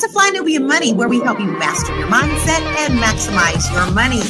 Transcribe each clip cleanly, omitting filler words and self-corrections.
to Fly Nubian Money, where we help you master your mindset and maximize your money.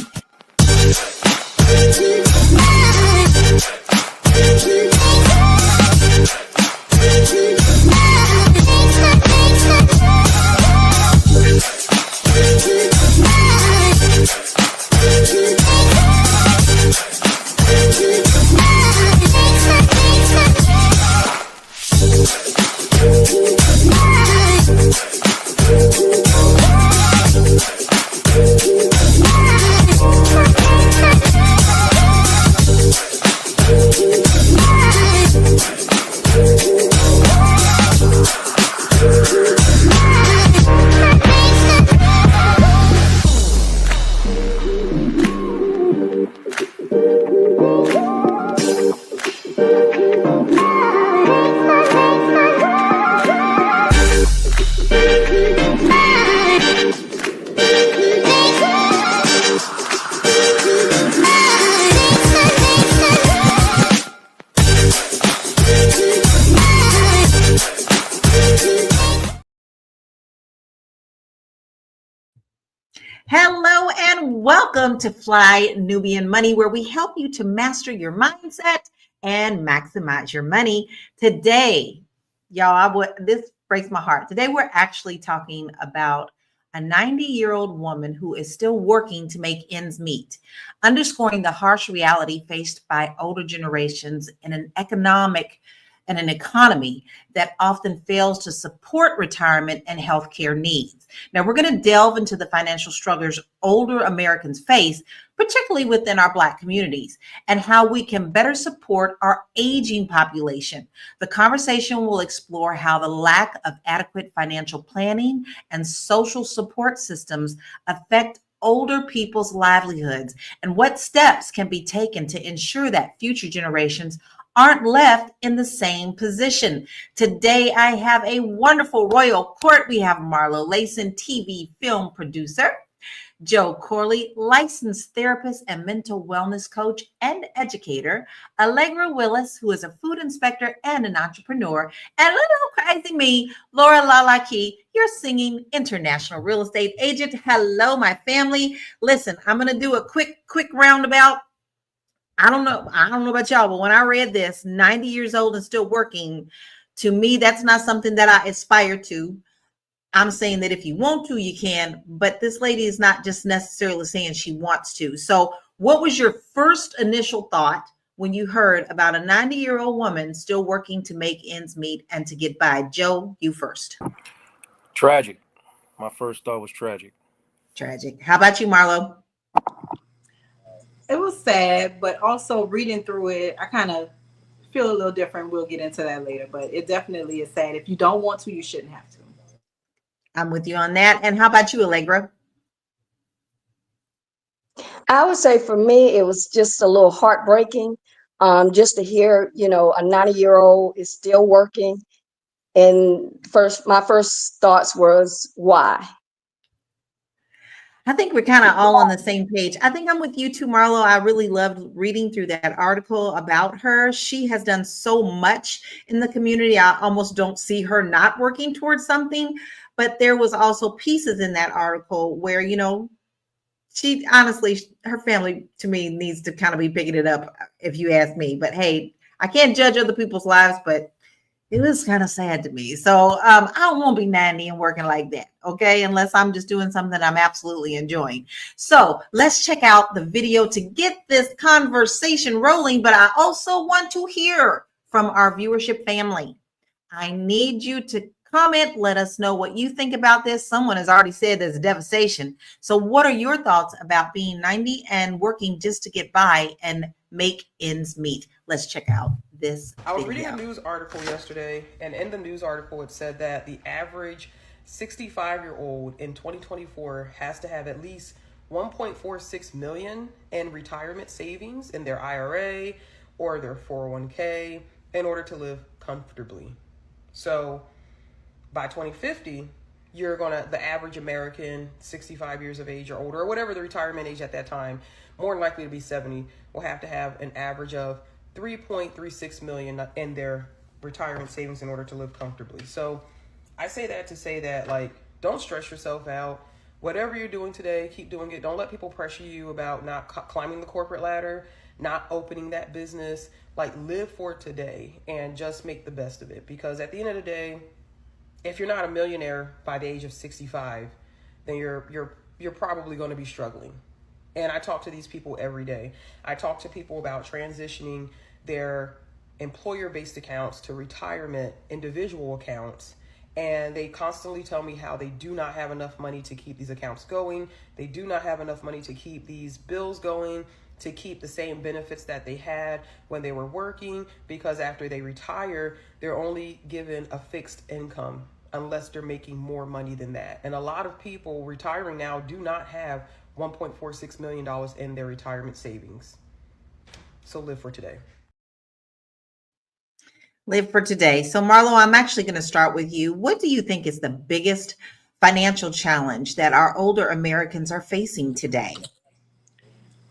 Hello and welcome to Fly Nubian Money, where we help you to master your mindset and maximize your money. Today, y'all, this breaks my heart. Today, we're actually talking about a 90-year-old woman who is still working to make ends meet, underscoring the harsh reality faced by older generations in an economy that often fails to support retirement and healthcare needs. Now, we're going to delve into the financial struggles older Americans face, particularly within our Black communities, and how we can better support our aging population. The conversation will explore how the lack of adequate financial planning and social support systems affect older people's livelihoods and what steps can be taken to ensure that future generations aren't left in the same position. Today, I have a wonderful royal court. We have Marlo, Lacen, TV film producer, Joe Corley, licensed therapist and mental wellness coach and educator, Allegra Willis, who is a food inspector and an entrepreneur, and little crazy me, Lala, your singing international real estate agent. Hello, my family. Listen, I'm going to do a quick roundabout. I don't know about y'all, but when I read this, 90 years old and still working, to me, that's not something that I aspire to. I'm saying that if you want to, you can, but this lady is not just necessarily saying she wants to. So what was your first initial thought when you heard about a 90-year-old woman still working to make ends meet and to get by? Joe, you first. Tragic. My first thought was tragic. Tragic. How about you, Marlo? It was sad, but also reading through it, I kind of feel a little different. We'll get into that later, but it definitely is sad. If you don't want to, you shouldn't have to. I'm with you on that. And how about you, Allegra? I would say for me, it was just a little heartbreaking just to hear, a 90-year-old is still working. And my first thoughts was, why? I think we're kind of all on the same page. I think I'm with you too, Marlo. I really loved reading through that article about her. She has done so much in the community. I almost don't see her not working towards something. But there was also pieces in that article where, she honestly, her family to me needs to kind of be picking it up, if you ask me. But hey, I can't judge other people's lives, but it was kind of sad to me. So I don't want to be 90 and working like that, okay? Unless I'm just doing something I'm absolutely enjoying. So let's check out the video to get this conversation rolling. But I also want to hear from our viewership family. I need you to comment. Let us know what you think about this. Someone has already said there's devastation. So what are your thoughts about being 90 and working just to get by and make ends meet? Let's check out this I was video. reading a news article yesterday, and in the news article, it said that the average 65-year-old in 2024 has to have at least 1.46 million in retirement savings in their IRA or their 401k in order to live comfortably. So by 2050, the average American, 65 years of age or older, or whatever the retirement age at that time, more than likely to be 70, will have to have an average of 3.36 million in their retirement savings in order to live comfortably. So I say that to say that, Don't stress yourself out. Whatever you're doing today, keep doing it. Don't let people pressure you about not climbing the corporate ladder, not opening that business. Like, live for today and just make the best of it. Because at the end of the day, if you're not a millionaire by the age of 65, then you're probably going to be struggling. And I talk to these people every day. I talk to people about transitioning their employer-based accounts to retirement individual accounts. And they constantly tell me how they do not have enough money to keep these accounts going. They do not have enough money to keep these bills going, to keep the same benefits that they had when they were working, because after they retire, they're only given a fixed income unless they're making more money than that. And a lot of people retiring now do not have $1.46 million in their retirement savings. So live for today. Live for today. So Marlo, I'm actually going to start with you. What do you think is the biggest financial challenge that our older Americans are facing today?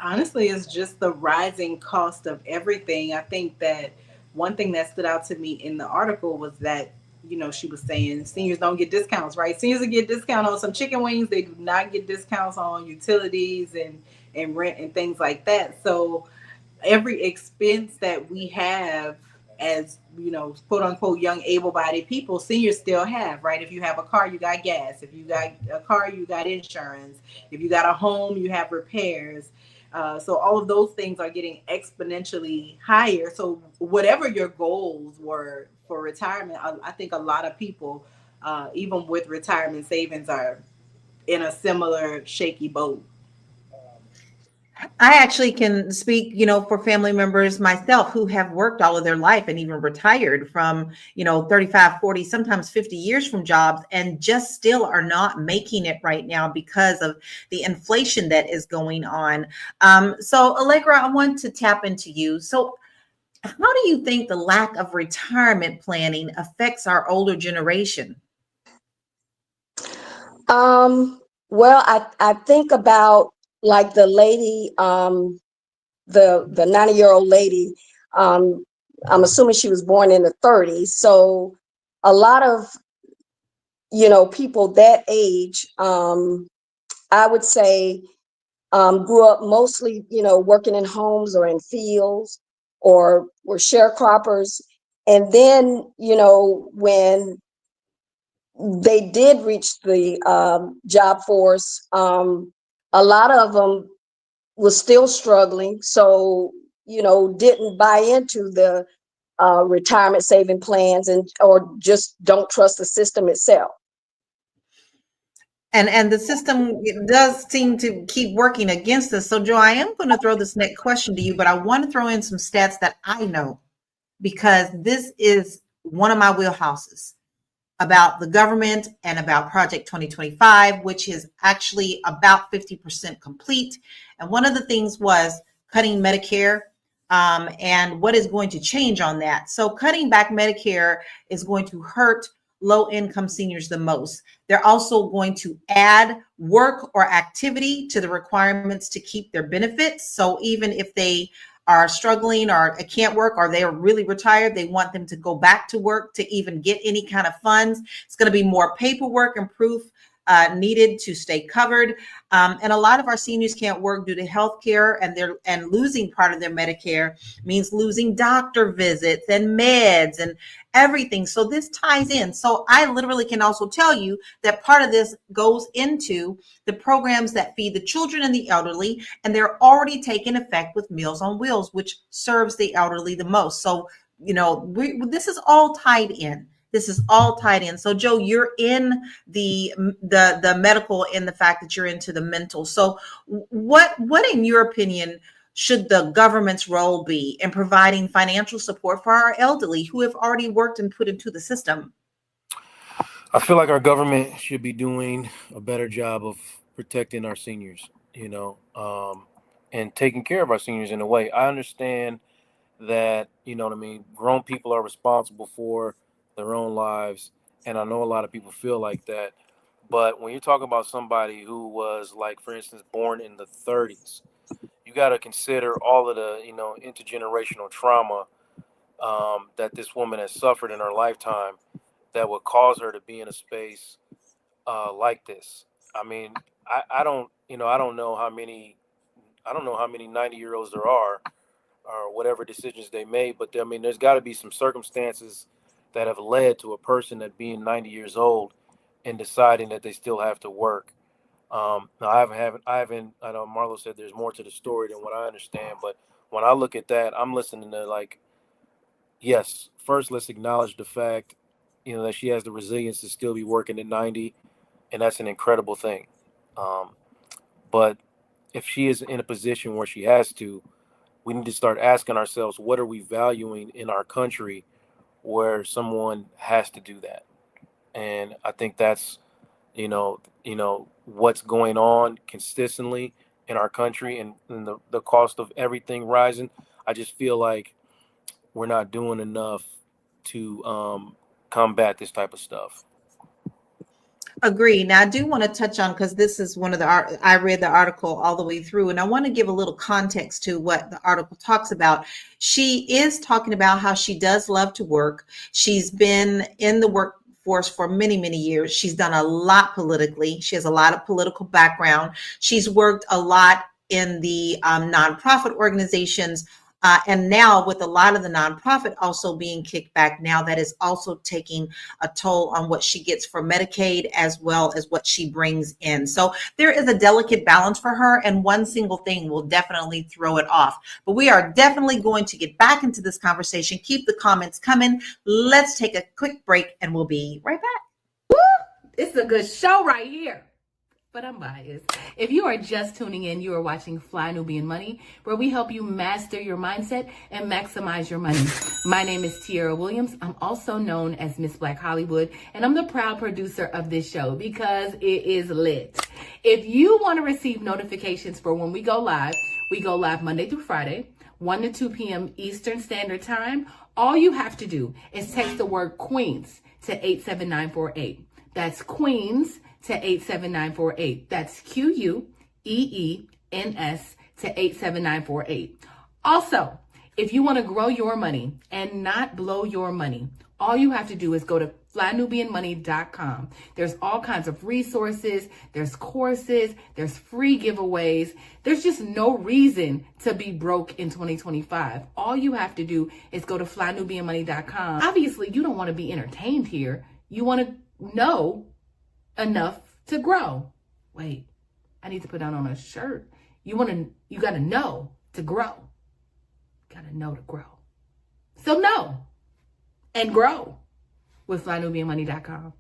Honestly, it's just the rising cost of everything. I think that one thing that stood out to me in the article was that, she was saying seniors don't get discounts, right? Seniors will get discount on some chicken wings. They do not get discounts on utilities and rent and things like that. So every expense that we have as, quote unquote, young able-bodied people, seniors still have, right? If you have a car, you got gas. If you got a car, you got insurance. If you got a home, you have repairs. So all of those things are getting exponentially higher. So whatever your goals were for retirement, I think a lot of people, even with retirement savings, are in a similar shaky boat. I actually can speak, for family members myself who have worked all of their life and even retired from, 35, 40, sometimes 50 years from jobs and just still are not making it right now because of the inflation that is going on. So Allegra, I want to tap into you. So how do you think the lack of retirement planning affects our older generation? Well, I think about like the lady, the 90-year-old lady. Um, I'm assuming she was born in the 30s. So a lot of, people that age, I would say, grew up mostly, working in homes or in fields or were sharecroppers. And then, when they did reach the job force, a lot of them was still struggling. So, didn't buy into the retirement saving plans or just don't trust the system itself. And the system does seem to keep working against us. So Joe, I am going to throw this next question to you, but I want to throw in some stats that I know because this is one of my wheelhouses about the government and about Project 2025, which is actually about 50% complete. And one of the things was cutting Medicare, and what is going to change on that. So cutting back Medicare is going to hurt low income seniors the most. They're also going to add work or activity to the requirements to keep their benefits. So even if they are struggling or can't work or they are really retired, they want them to go back to work to even get any kind of funds. It's going to be more paperwork and proof needed to stay covered. And a lot of our seniors can't work due to health care, and losing part of their Medicare means losing doctor visits and meds and everything. So this ties in. So I literally can also tell you that part of this goes into the programs that feed the children and the elderly, and they're already taking effect with Meals on Wheels, which serves the elderly the most. So, this is all tied in. This is all tied in. So Joe, you're in the medical, in the fact that you're into the mental. So what in your opinion should the government's role be in providing financial support for our elderly who have already worked and put into the system? I feel like our government should be doing a better job of protecting our seniors, and taking care of our seniors in a way. I understand that, grown people are responsible for their own lives. And I know a lot of people feel like that. But when you're talking about somebody who was, like, for instance, born in the 30s, you got to consider all of the, intergenerational trauma that this woman has suffered in her lifetime that would cause her to be in a space like this. I mean, I don't, I don't know how many, 90-year-olds there are, or whatever decisions they made, but I mean, there's got to be some circumstances that have led to a person that being 90 years old and deciding that they still have to work. Now I know Marlo said there's more to the story than what I understand, but when I look at that, I'm listening to like, yes, first let's acknowledge the fact, that she has the resilience to still be working at 90, and that's an incredible thing. Um, but if she is in a position where she has to, we need to start asking ourselves, what are we valuing in our country where someone has to do that? And I think that's, what's going on consistently in our country, and the cost of everything rising. I just feel like we're not doing enough to combat this type of stuff. Agree. Now, I do want to touch on, because this is one of I read the article all the way through, and I want to give a little context to what the article talks about. She is talking about how she does love to work. She's been in the workforce for many, many years. She's done a lot politically. She has a lot of political background. She's worked a lot in the nonprofit organizations. And now with a lot of the nonprofit also being kicked back, now that is also taking a toll on what she gets for Medicaid as well as what she brings in. So there is a delicate balance for her, and one single thing will definitely throw it off. But we are definitely going to get back into this conversation. Keep the comments coming. Let's take a quick break and we'll be right back. Woo! It's a good show right here. But I'm biased. If you are just tuning in, you are watching Fly Nubian Money, where we help you master your mindset and maximize your money. My name is Tiara Williams. I'm also known as Miss Black Hollywood, and I'm the proud producer of this show because it is lit. If you want to receive notifications for when we go live Monday through Friday, 1 to 2 p.m. Eastern Standard Time. All you have to do is text the word Queens to 87948. That's Queens to 87948. That's QUEENS to 87948. Also, if you want to grow your money and not blow your money, all you have to do is go to flynubianmoney.com. There's all kinds of resources, there's courses, there's free giveaways. There's just no reason to be broke in 2025. All you have to do is go to flynubianmoney.com. Obviously, you don't want to be entertained here. You want to know enough to grow. Wait, I need to put that on a shirt. You got to know to grow. Got to know to grow. So know and grow with flynubianmoney.com.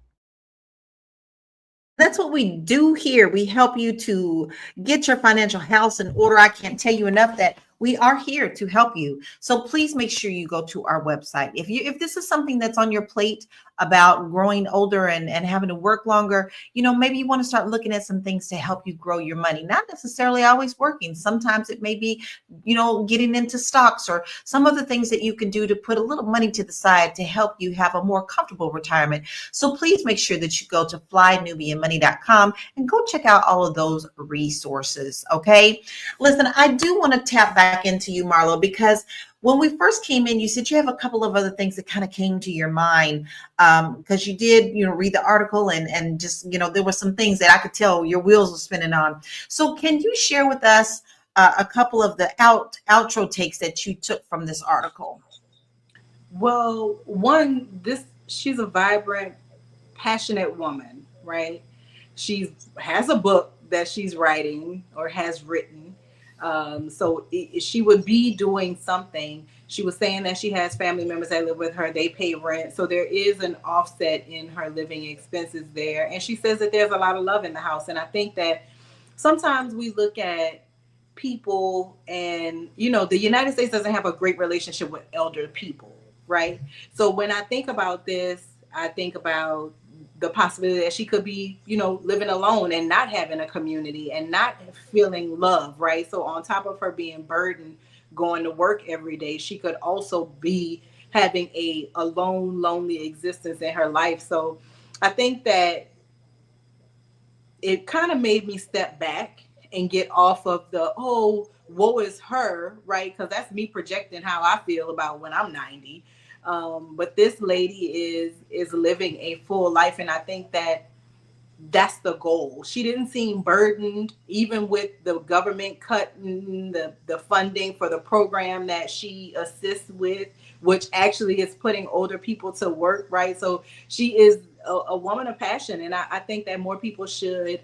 That's what we do here. We help you to get your financial house in order. I can't tell you enough that we are here to help you. So please make sure you go to our website. If this is something that's on your plate about growing older and having to work longer, maybe you want to start looking at some things to help you grow your money. Not necessarily always working. Sometimes it may be, getting into stocks or some other things that you can do to put a little money to the side to help you have a more comfortable retirement. So please make sure that you go to flynubianmoney.com and go check out all of those resources. Okay. Listen, I do want to tap back into you, Marlo, because when we first came in, you said you have a couple of other things that kind of came to your mind because you did, read the article and just, there were some things that I could tell your wheels were spinning on. So can you share with us a couple of the outro takes that you took from this article? Well, she's a vibrant, passionate woman, right? She has a book that she's writing or has written. So she would be doing something. She was saying that she has family members that live with her. They pay rent. So there is an offset in her living expenses there. And she says that there's a lot of love in the house. And I think that sometimes we look at people and, the United States doesn't have a great relationship with elder people, right? So when I think about this, I think about the possibility that she could be, living alone and not having a community and not feeling love, right? So on top of her being burdened, going to work every day, she could also be having a alone, lonely existence in her life. So I think that it kind of made me step back and get off of the, woe is her, right? Because that's me projecting how I feel about when I'm 90. But this lady is living a full life. And I think that that's the goal. She didn't seem burdened, even with the government cutting the funding for the program that she assists with, which actually is putting older people to work, right? So she is a woman of passion. And I think that more people should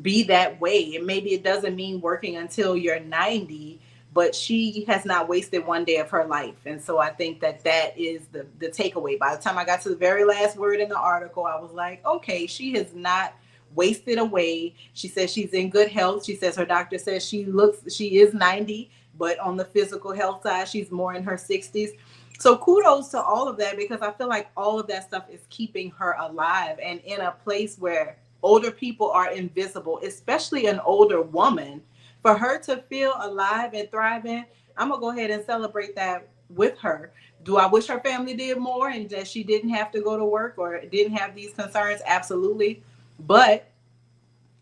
be that way. And maybe it doesn't mean working until you're 90, but she has not wasted one day of her life. And so I think that that is the takeaway. By the time I got to the very last word in the article, I was like, okay, she has not wasted away. She says she's in good health. She says her doctor says she is 90, but on the physical health side, she's more in her 60s. So kudos to all of that, because I feel like all of that stuff is keeping her alive and in a place where older people are invisible, especially an older woman. For her to feel alive and thriving, I'm gonna go ahead and celebrate that with her. Do I wish her family did more and that she didn't have to go to work or didn't have these concerns? Absolutely. But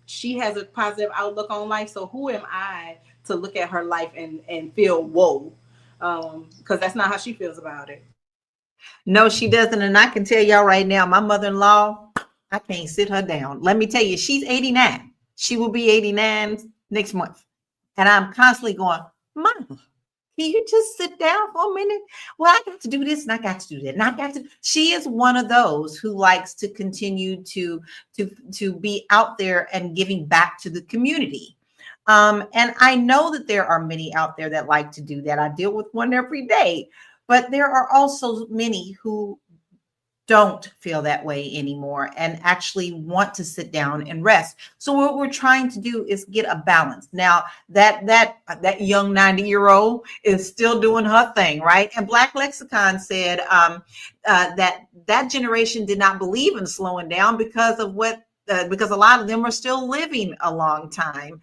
she has a positive outlook on life. So who am I to look at her life and feel whoa? Because that's not how she feels about it. No, she doesn't. And I can tell y'all right now, my mother-in-law, I can't sit her down. Let me tell you, she's 89. She will be 89 next month. And I'm constantly going, Mama, can you just sit down for a minute? Well, I got to do this and I got to do that. And I got to. She is one of those who likes to continue to be out there and giving back to the community. And I know that there are many out there that like to do that. I deal with one every day. But there are also many who don't feel that way anymore and actually want to sit down and rest. So what we're trying to do is get a balance. Now that young 90-year-old is still doing her thing, right? And Black Lexicon said that generation did not believe in slowing down because of because a lot of them are still living a long time.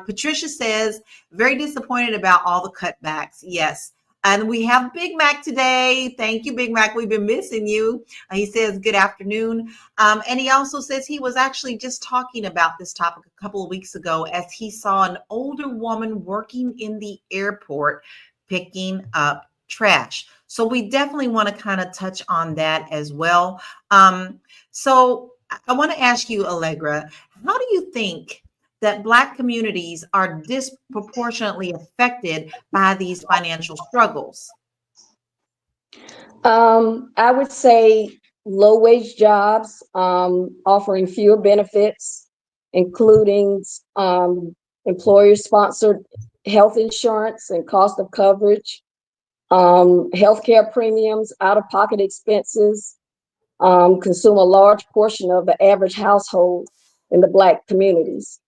Patricia says, very disappointed about all the cutbacks. Yes. And we have Big Mac today. Thank you, Big Mac. We've been missing you. He says, good afternoon. And he also says he was actually just talking about this topic a couple of weeks ago as he saw an older woman working in the airport picking up trash. So we definitely want to kind of touch on that as well. So I want to ask you, Allegra, how do you think that Black communities are disproportionately affected by these financial struggles? I would say low-wage jobs, offering fewer benefits, including employer-sponsored health insurance and cost of coverage, healthcare premiums, out-of-pocket expenses, consume a large portion of the average household in the Black communities.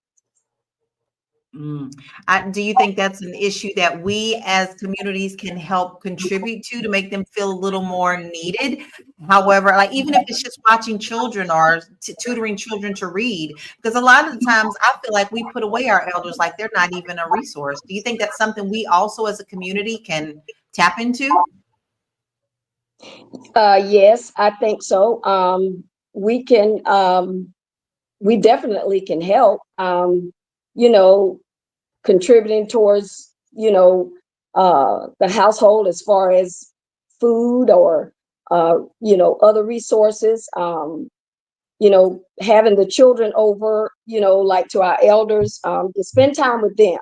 Do you think that's an issue that we as communities can help contribute to make them feel a little more needed? However, like even if it's just watching children or tutoring children to read, because a lot of the times I feel like we put away our elders like they're not even a resource. Do you think that's something we also as a community can tap into? Yes, I think so. We definitely can help, contributing towards, the household as far as food or, other resources, having the children over, like to our elders, to spend time with them,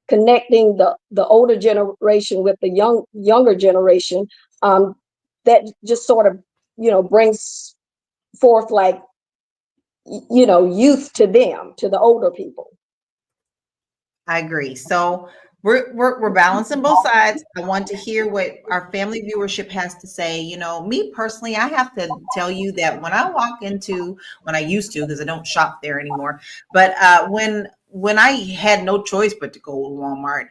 connecting the older generation with the younger generation, that just sort of, brings forth like, youth to them, to the older people. I agree. So we're balancing both sides. I want to hear what our family viewership has to say. Me personally, I have to tell you that when I used to, because I don't shop there anymore, but when I had no choice but to go to Walmart,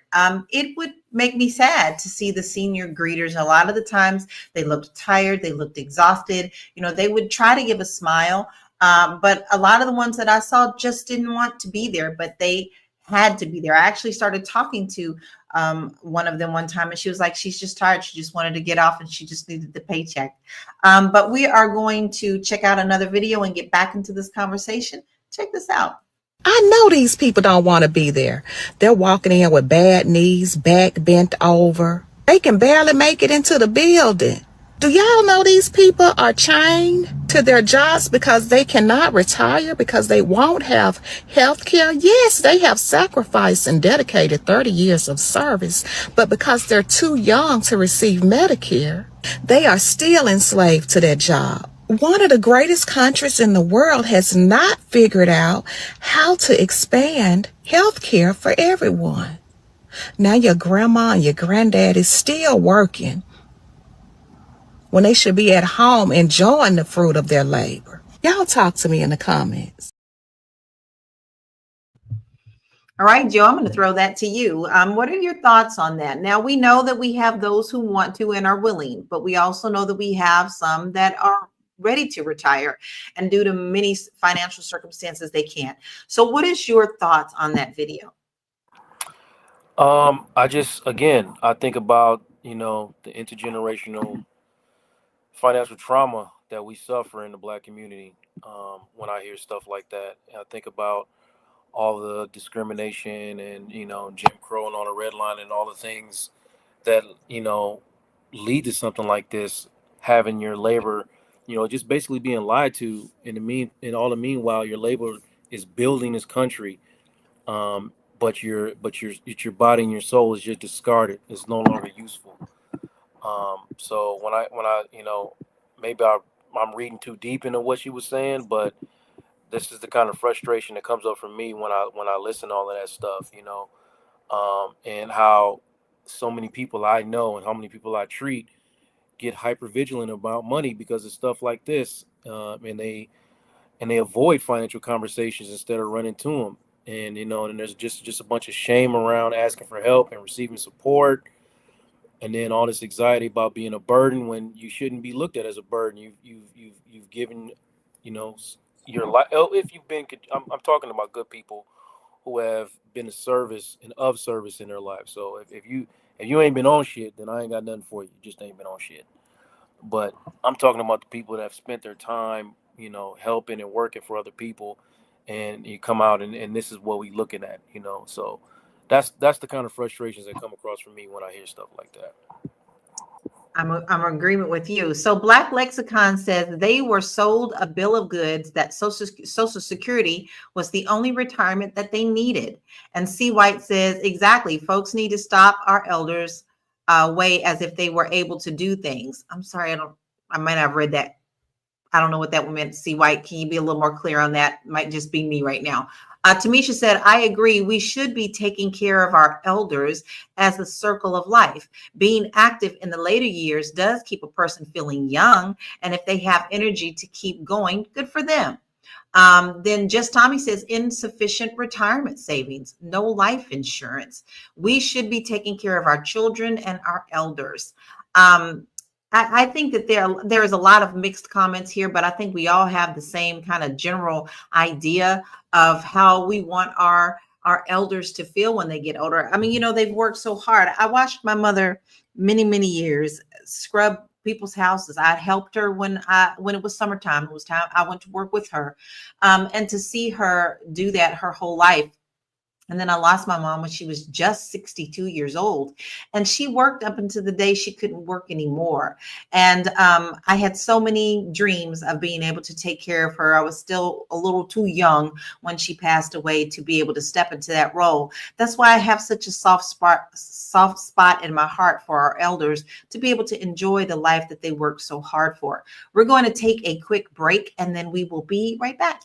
it would make me sad to see the senior greeters. A lot of the times they looked tired, they looked exhausted. They would try to give a smile, but a lot of the ones that I saw just didn't want to be there, but they had to be there. I actually started talking to one of them one time, and she was like, she's just tired. She just wanted to get off and she just needed the paycheck. But we are going to check out another video and get back into this conversation. Check this out. I know these people don't want to be there. They're walking in with bad knees, back bent over. They can barely make it into the building. Do y'all know these people are chained to their jobs because they cannot retire, because they won't have health care? Yes, they have sacrificed and dedicated 30 years of service, but because they're too young to receive Medicare, they are still enslaved to their job. One of the greatest countries in the world has not figured out how to expand health care for everyone. Now your grandma and your granddad is still working when they should be at home enjoying the fruit of their labor. Y'all talk to me in the comments. All right, Joe, I'm going to throw that to you. What are your thoughts on that? Now, we know that we have those who want to and are willing, but we also know that we have some that are ready to retire, and due to many financial circumstances, they can't. So what is your thoughts on that video? I think about, the intergenerational financial trauma that we suffer in the Black community. When I hear stuff like that, and I think about all the discrimination and, Jim Crow and all the red line and all the things that, lead to something like this, having your labor, just basically being lied to in all the meanwhile, your labor is building this country. But your body and your soul is just discarded. It's no longer useful. So when I maybe I'm reading too deep into what she was saying, but this is the kind of frustration that comes up for me when I listen to all of that stuff, and how so many people I know and how many people I treat get hyper vigilant about money because of stuff like this, and they avoid financial conversations instead of running to them. And and there's just a bunch of shame around asking for help and receiving support, and then all this anxiety about being a burden when you shouldn't be looked at as a burden. You've given, your life. If you've been, I'm talking about good people who have been of service in their life. So if you ain't been on shit, then I ain't got nothing for you. You just ain't been on shit. But I'm talking about the people that have spent their time, helping and working for other people, and you come out and this is what we looking at, So that's the kind of frustrations that come across for me when I hear stuff like that. I'm in agreement with you. So Black Lexicon says they were sold a bill of goods that Social Security was the only retirement that they needed. And C. White says, exactly, folks need to stop our elders way as if they were able to do things. I'm sorry, I might have read that. I don't know what that meant. C. White, can you be a little more clear on that? Might just be me right now. Tamisha said, I agree. We should be taking care of our elders as a circle of life. Being active in the later years does keep a person feeling young. And if they have energy to keep going, good for them. Then Just Tommy says insufficient retirement savings, no life insurance. We should be taking care of our children and our elders. I think that there is a lot of mixed comments here, but I think we all have the same kind of general idea of how we want our elders to feel when they get older. I mean, they've worked so hard. I watched my mother many years scrub people's houses. I helped her when it was summertime. It was time I went to work with her, and to see her do that her whole life. And then I lost my mom when she was just 62 years old. And she worked up until the day she couldn't work anymore. And I had so many dreams of being able to take care of her. I was still a little too young when she passed away to be able to step into that role. That's why I have such a soft spot in my heart for our elders to be able to enjoy the life that they worked so hard for. We're going to take a quick break and then we will be right back.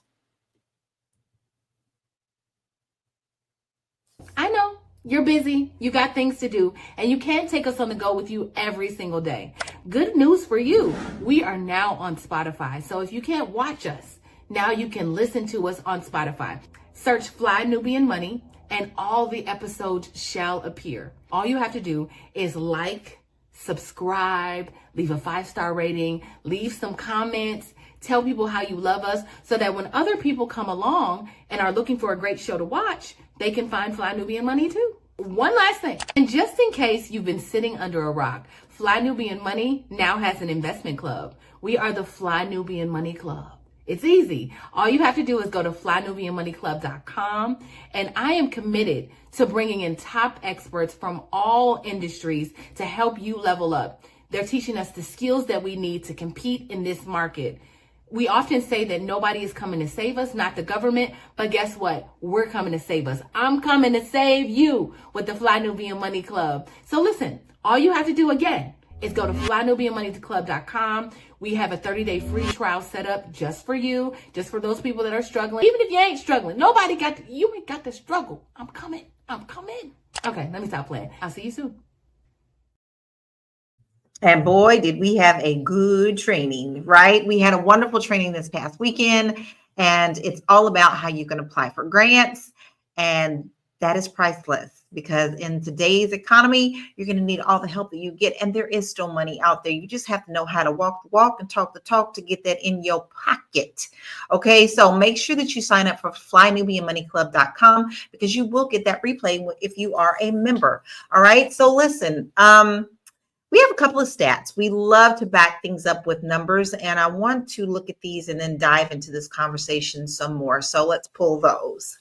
I know you're busy, you got things to do, and you can't take us on the go with you every single day. Good news for you. We are now on Spotify. So if you can't watch us, now you can listen to us on Spotify. Search Fly Nubian Money and all the episodes shall appear. All you have to do is like, subscribe, leave a 5-star rating, leave some comments, tell people how you love us so that when other people come along and are looking for a great show to watch, they can find Fly Nubian Money too. One last thing, and just in case you've been sitting under a rock, Fly Nubian Money now has an investment club. We are the Fly Nubian Money Club. It's easy. All you have to do is go to flynubianmoneyclub.com, and I am committed to bringing in top experts from all industries to help you level up. They're teaching us the skills that we need to compete in this market. We often say that nobody is coming to save us, not the government, but guess what? We're coming to save us. I'm coming to save you with the Fly Nubian Money Club. So listen, all you have to do again is go to flynubianmoneyclub.com. We have a 30-day free trial set up just for you, just for those people that are struggling. Even if you ain't struggling, you ain't got to struggle. I'm coming. Okay, let me stop playing. I'll see you soon. And boy, did we have a good training, right? We had a wonderful training this past weekend, and it's all about how you can apply for grants. And that is priceless, because in today's economy, you're going to need all the help that you get. And there is still money out there. You just have to know how to walk the walk and talk the talk to get that in your pocket. Okay, so make sure that you sign up for flynubianmoneyclub.com, because you will get that replay if you are a member. All right, so listen, we have a couple of stats. We love to back things up with numbers, and I want to look at these and then dive into this conversation some more. So let's pull those.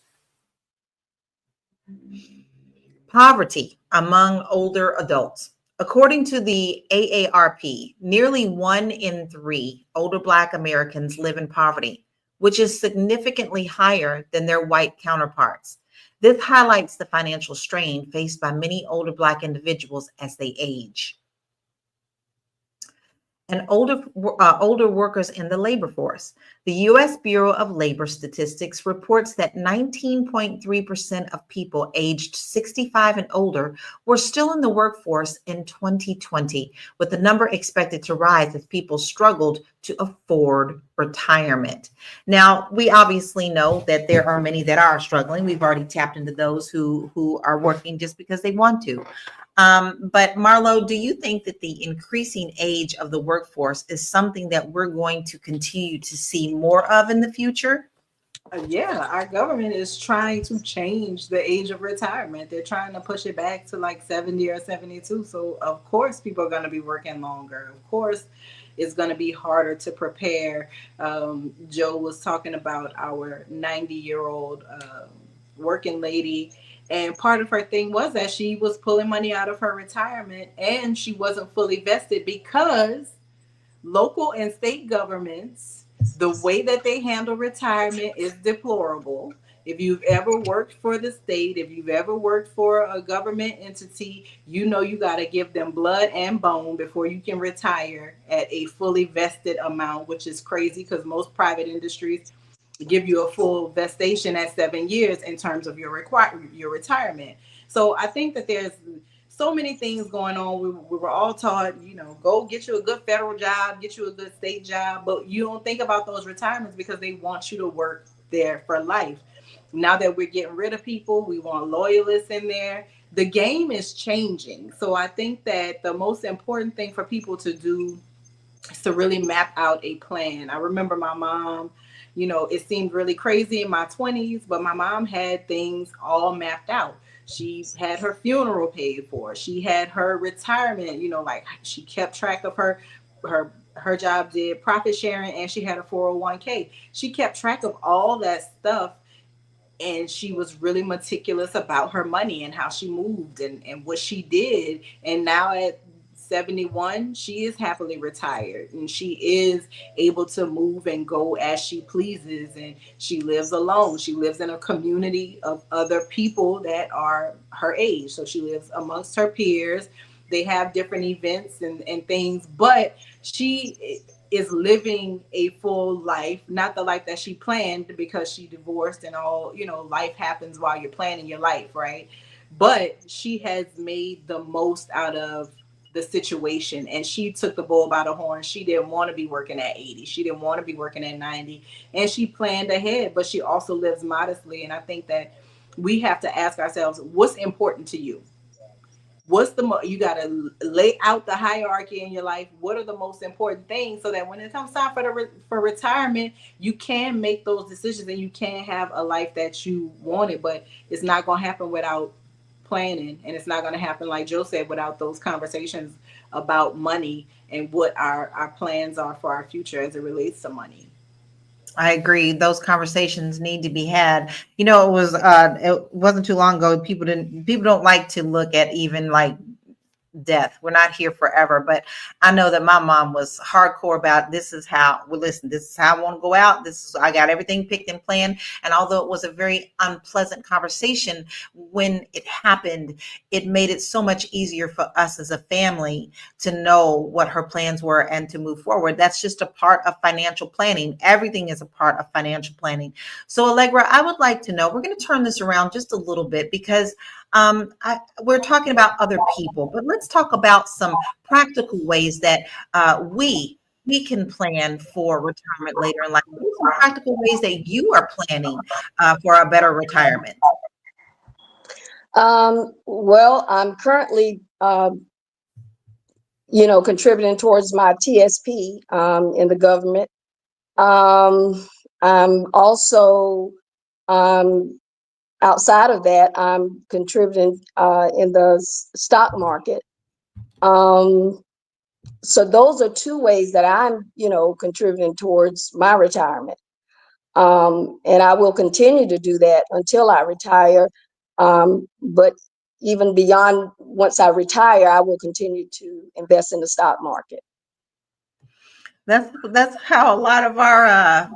Poverty among older adults. According to the AARP, nearly 1 in 3 older Black Americans live in poverty, which is significantly higher than their white counterparts. This highlights the financial strain faced by many older Black individuals as they age. And older workers in the labor force. The U.S. Bureau of Labor Statistics reports that 19.3% of people aged 65 and older were still in the workforce in 2020, with the number expected to rise as people struggled to afford retirement. Now, we obviously know that there are many that are struggling. We've already tapped into those who are working just because they want to. But Marlo, do you think that the increasing age of the workforce is something that we're going to continue to see more of in the future? Yeah, our government is trying to change the age of retirement. They're trying to push it back to like 70 or 72. So of course people are going to be working longer. Of course it's going to be harder to prepare. Joe was talking about our 90-year-old working lady. And part of her thing was that she was pulling money out of her retirement, and she wasn't fully vested because local and state governments, the way that they handle retirement is deplorable. If you've ever worked for the state, if you've ever worked for a government entity, you know you got to give them blood and bone before you can retire at a fully vested amount, which is crazy because most private industries give you a full vestation at 7 years in terms of your retirement. So I think that there's so many things going on. We were all taught, go get you a good federal job, get you a good state job, but you don't think about those retirements because they want you to work there for life. Now that we're getting rid of people, we want loyalists in there. The game is changing. So I think that the most important thing for people to do is to really map out a plan. I remember my mom, it seemed really crazy in my 20s, but my mom had things all mapped out. She had her funeral paid for. She had her retirement, like she kept track of her job did profit sharing, and she had a 401k. She kept track of all that stuff, and she was really meticulous about her money and how she moved and what she did. And now at 71, she is happily retired, and she is able to move and go as she pleases, and she lives alone. She lives in a community of other people that are her age, so she lives amongst her peers. They have different events and things, but she is living a full life, not the life that she planned because she divorced and all, life happens while you're planning your life, right? But she has made the most out of the situation, and she took the bull by the horn. She didn't want to be working at 80. She didn't want to be working at 90, and she planned ahead, but she also lives modestly. And I think that we have to ask ourselves, what's important to you? You got to lay out the hierarchy in your life. What are the most important things so that when it comes time for retirement, you can make those decisions and you can have a life that you wanted. But it's not going to happen without planning, and it's not going to happen, like Joe said, without those conversations about money and what our plans are for our future as it relates to money. I agree. Those conversations need to be had. It wasn't too long ago. People don't like to look at even like death. We're not here forever. But I know that my mom was hardcore about this is how, well, listen, this is how I want to go out. I got everything picked and planned. And although it was a very unpleasant conversation when it happened, it made it so much easier for us as a family to know what her plans were and to move forward. That's just a part of financial planning. Everything is a part of financial planning. So Allegra, I would like to know, we're going to turn this around just a little bit because we're talking about other people, but let's talk about some practical ways that we can plan for retirement later in life. What are some practical ways that you are planning for a better retirement? Well, I'm currently, contributing towards my TSP in the government. I'm also, outside of that, I'm contributing in the stock market. So those are two ways that I'm, contributing towards my retirement. And I will continue to do that until I retire. But even beyond, once I retire, I will continue to invest in the stock market. That's how a lot of our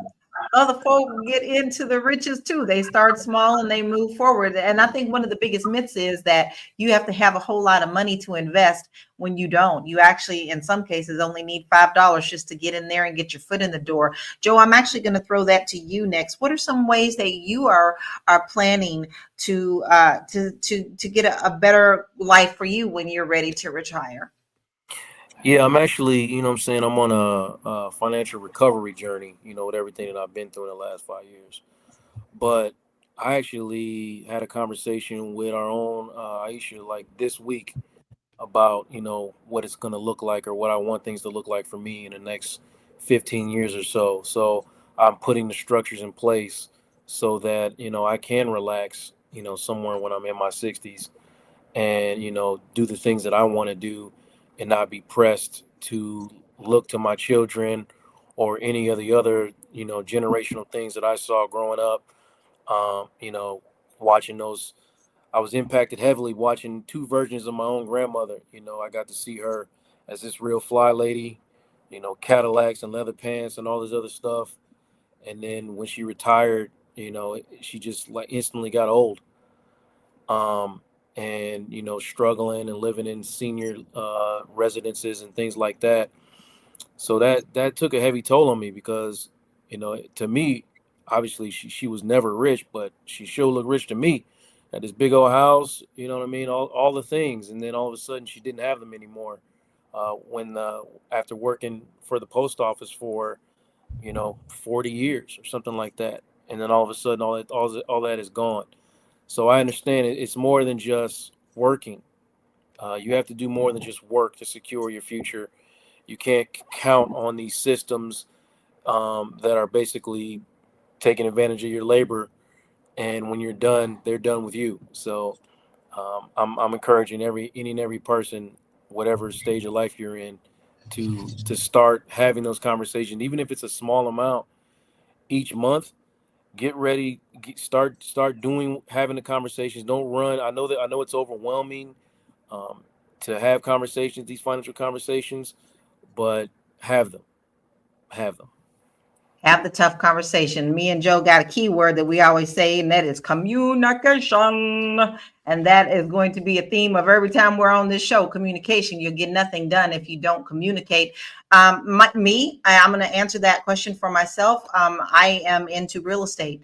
other folk get into the riches too. They start small and they move forward. And I think one of the biggest myths is that you have to have a whole lot of money to invest when you don't. You actually, in some cases, only need $5 just to get in there and get your foot in the door. Joe, I'm actually going to throw that to you next. What are some ways that you are planning to get a better life for you when you're ready to retire? Yeah, I'm actually, I'm saying, I'm on a financial recovery journey, with everything that I've been through in the last 5 years. But I actually had a conversation with our own Aisha like this week about, what it's going to look like or what I want things to look like for me in the next 15 years or so. So I'm putting the structures in place so that, I can relax, somewhere when I'm in my 60s and, do the things that I want to do and not be pressed to look to my children or any of the other, generational things that I saw growing up. Watching those, I was impacted heavily watching two versions of my own grandmother. I got to see her as this real fly lady, Cadillacs and leather pants and all this other stuff. And then when she retired, she just like instantly got old. And struggling and living in senior residences and things like that. So that took a heavy toll on me because to me, obviously she was never rich, but she sure looked rich to me. Had this big old house, you know what I mean, all the things, and then all of a sudden she didn't have them anymore. When after working for the post office for 40 years or something like that, and then all of a sudden all that is gone. So I understand it's more than just working. You have to do more than just work to secure your future. You can't count on these systems that are basically taking advantage of your labor. And when you're done, they're done with you. So I'm encouraging any and every person, whatever stage of life you're in, to start having those conversations, even if it's a small amount each month. Get ready, start having the conversations. Don't run. I know it's overwhelming to have conversations, these financial conversations, but have them. Have the tough conversation. Me and Joe got a key word that we always say, and that is communication. And that is going to be a theme of every time we're on this show, communication. You'll get nothing done if you don't communicate. I'm going to answer that question for myself. I am into real estate.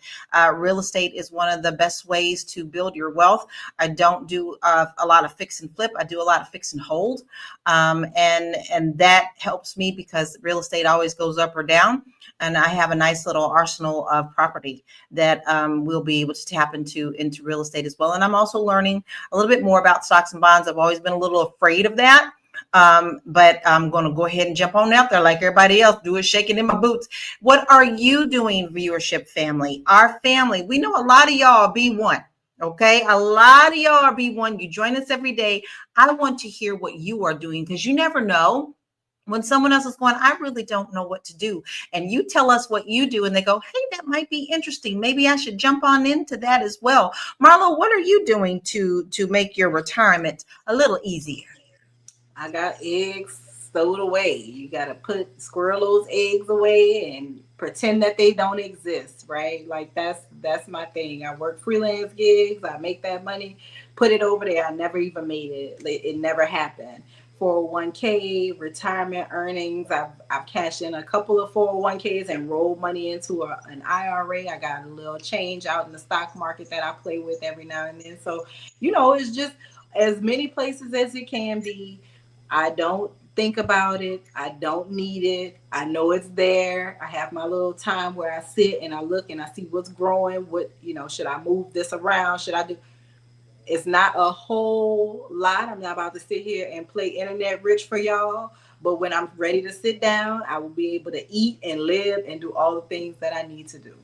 Real estate is one of the best ways to build your wealth. I don't do a lot of fix and flip. I do a lot of fix and hold. And that helps me because real estate always goes up or down. And I have a nice little arsenal of property that we'll be able to tap into real estate as well. And I'm also learning a little bit more about stocks and bonds. I've always been a little afraid of that. But I'm going to go ahead and jump on out there like everybody else, do it shaking in my boots. What are you doing, viewership family? Our family, we know a lot of y'all are B1. Okay, a lot of y'all are B1. You join us every day. I want to hear what you are doing because you never know. When someone else is going, I really don't know what to do. And you tell us what you do and they go, hey, that might be interesting. Maybe I should jump on into that as well. Marlo, what are you doing to make your retirement a little easier? I got eggs stowed away. You gotta squirrel those eggs away and pretend that they don't exist, right? Like that's my thing. I work freelance gigs, I make that money, put it over there. I never even made it. It never happened. 401k, retirement earnings. I've cashed in a couple of 401ks and rolled money into an IRA. I got a little change out in the stock market that I play with every now and then. So, it's just as many places as it can be. I don't think about it. I don't need it. I know it's there. I have my little time where I sit and I look and I see what's growing. Should I move this around? Should I do? It's not a whole lot. I'm not about to sit here and play internet rich for y'all. But when I'm ready to sit down, I will be able to eat and live and do all the things that I need to do.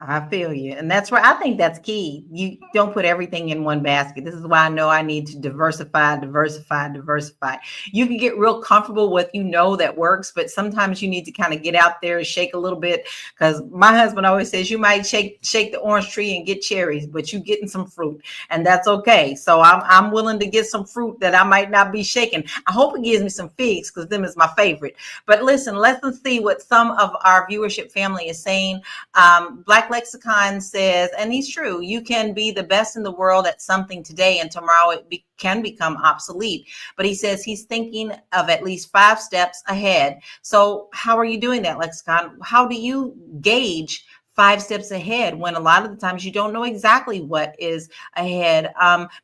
I feel you. And that's where I think that's key. You don't put everything in one basket. This is why I know I need to diversify. You can get real comfortable with, that works, but sometimes you need to kind of get out there and shake a little bit. Because my husband always says you might shake the orange tree and get cherries, but you getting some fruit, and that's okay. So I'm willing to get some fruit that I might not be shaking. I hope it gives me some figs, because them is my favorite. But listen, let's see what some of our viewership family is saying. Black Lexicon says, and he's true, you can be the best in the world at something today and tomorrow it can become obsolete. But he says he's thinking of at least 5 steps ahead. So how are you doing that, Lexicon? How do you gauge 5 steps ahead when a lot of the times you don't know exactly what is ahead?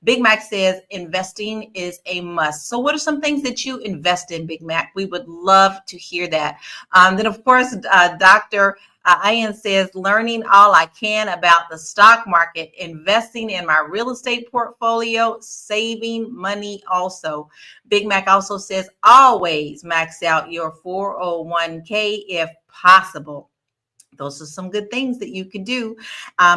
Big Mac says investing is a must. So what are some things that you invest in, Big Mac? We would love to hear that. Then of course, Dr. Ian says, learning all I can about the stock market, investing in my real estate portfolio, saving money also. Big Mac also says, always max out your 401k if possible. Those are some good things that you can do.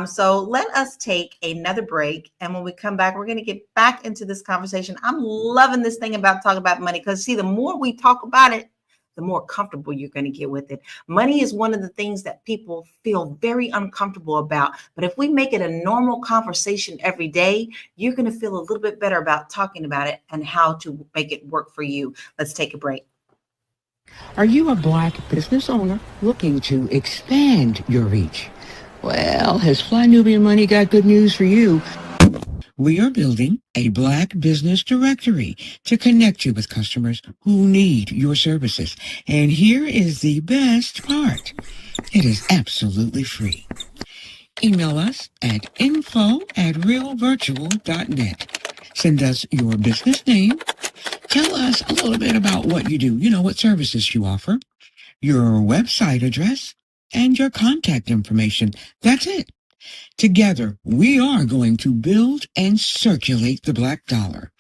So let us take another break. And when we come back, we're going to get back into this conversation. I'm loving this thing about talking about money, because see, the more we talk about it, the more comfortable you're going to get with it. Money is one of the things that people feel very uncomfortable about. But if we make it a normal conversation every day, you're going to feel a little bit better about talking about it and how to make it work for you. Let's take a break. Are you a Black business owner looking to expand your reach? Well, has Fly Nubian Money got good news for you? We are building a Black business directory to connect you with customers who need your services. And here is the best part. It is absolutely free. Email us at info@realvirtual.net. Send us your business name. Tell us a little bit about what you do, what services you offer, your website address, and your contact information. That's it. Together, we are going to build and circulate the Black dollar.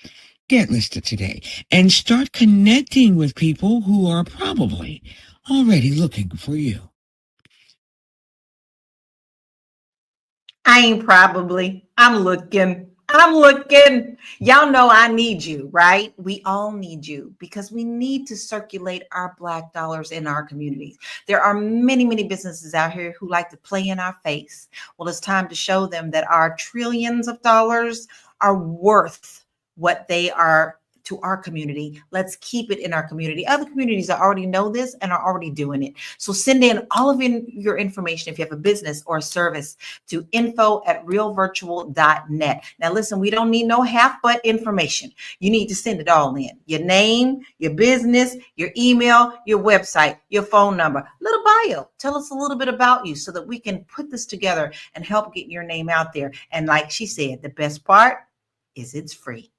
Get listed today and start connecting with people who are probably already looking for you. I ain't probably. I'm looking. Y'all know I need you, right? We all need you, because we need to circulate our Black dollars in our communities. There are many, many businesses out here who like to play in our face. Well, it's time to show them that our trillions of dollars are worth what they are to our community. Let's keep it in our community. Other communities already know this and are already doing it. So send in all of your information if you have a business or a service to info@realvirtual.net. Now listen, we don't need no half-butt information. You need to send it all in. Your name, your business, your email, your website, your phone number, little bio. Tell us a little bit about you so that we can put this together and help get your name out there. And like she said, the best part is it's free.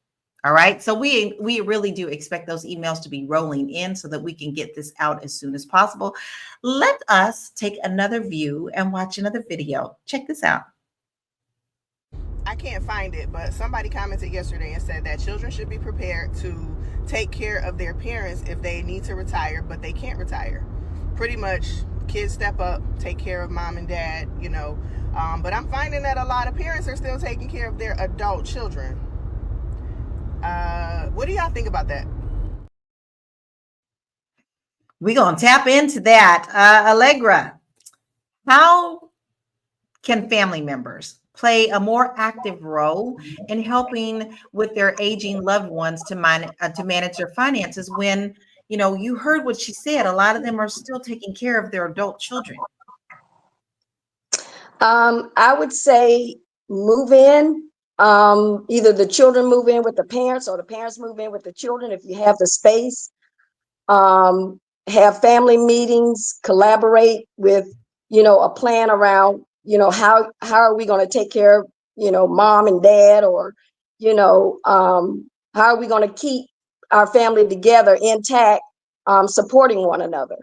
All right. So we really do expect those emails to be rolling in so that we can get this out as soon as possible. Let us take another view and watch another video. Check this out. I can't find it, but somebody commented yesterday and said that children should be prepared to take care of their parents if they need to retire, but they can't retire. Pretty much kids step up, take care of mom and dad, but I'm finding that a lot of parents are still taking care of their adult children. What do y'all think about that? We're going to tap into that. Allegra, how can family members play a more active role in helping with their aging loved ones to manage their finances when, you heard what she said, a lot of them are still taking care of their adult children? I would say move in. Either the children move in with the parents or the parents move in with the children if you have the space. Have family meetings, collaborate with, a plan around, how are we going to take care of, mom and dad, or, how are we going to keep our family together intact, supporting one another.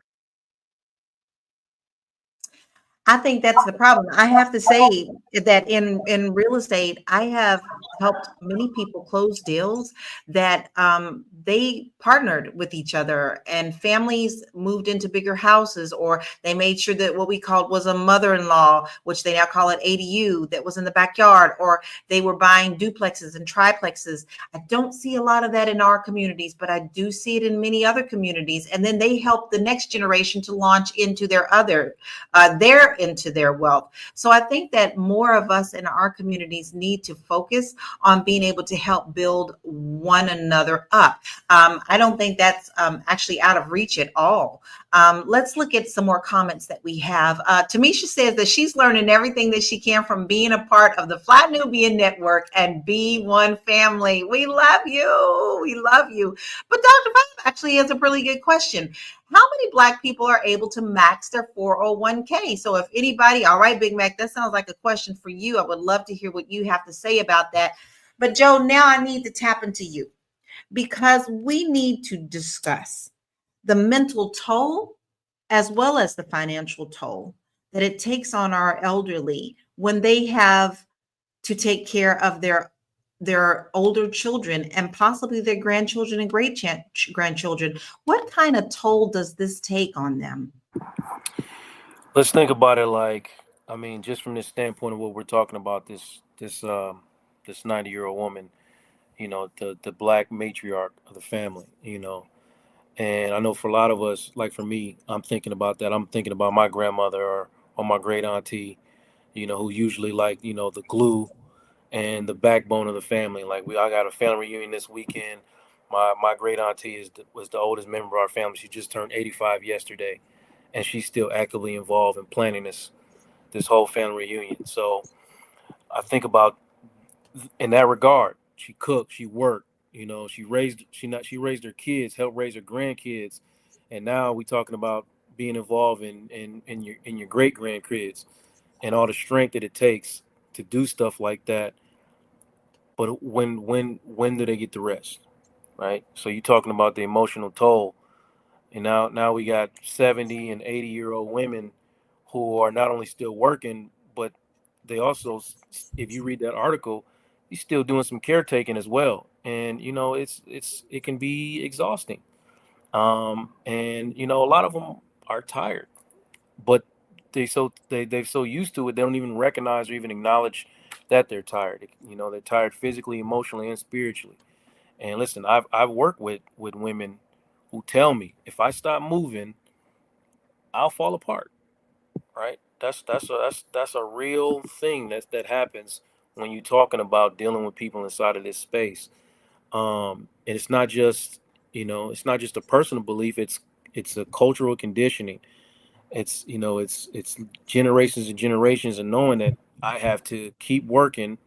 I think that's the problem. I have to say that in real estate, I have helped many people close deals that they partnered with each other, and families moved into bigger houses, or they made sure that what we called was a mother-in-law, which they now call it ADU, that was in the backyard, or they were buying duplexes and triplexes. I don't see a lot of that in our communities, but I do see it in many other communities. And then they help the next generation to launch into into their wealth. So I think that more of us in our communities need to focus on being able to help build one another up. I don't think that's actually out of reach at all. Let's look at some more comments that we have. Tamisha says that she's learning everything that she can from being a part of the Fly Nubian Network and Be One Family. We love you. We love you. But Dr. Bob actually has a really good question. How many Black people are able to max their 401k? So if anybody, all right, Big Mac, that sounds like a question for you. I would love to hear what you have to say about that. But Joe, now I need to tap into you, because we need to discuss the mental toll as well as the financial toll that it takes on our elderly when they have to take care of their older children and possibly their grandchildren and great grandchildren. What kind of toll does this take on them? Let's think about it just from this standpoint of what we're talking about, this 90-year-old woman, the Black matriarch of the family, And I know for a lot of us, like for me, I'm thinking about that. I'm thinking about my grandmother or my great auntie, who usually the glue and the backbone of the family. I got a family reunion this weekend. My great auntie was the oldest member of our family. She just turned 85 yesterday, and she's still actively involved in planning this whole family reunion. So I think about, in that regard, she cooked, she worked, she raised her kids, helped raise her grandkids, and now we talking about being involved in your great grandkids and all the strength that it takes to do stuff like that. But when do they get the rest, right? So you're talking about the emotional toll, and now we got 70 and 80-year-old women who are not only still working, but they also, if you read that article, he's still doing some caretaking as well, and it can be exhausting. And a lot of them are tired, but they're so used to it, they don't even recognize or even acknowledge that they're tired. They're tired physically, emotionally, and spiritually. And listen, I've worked with women who tell me if I stop moving, I'll fall apart. Right? That's a real thing that happens when you're talking about dealing with people inside of this space. And it's not just a personal belief. It's a cultural conditioning. It's generations and generations, and knowing that I have to keep working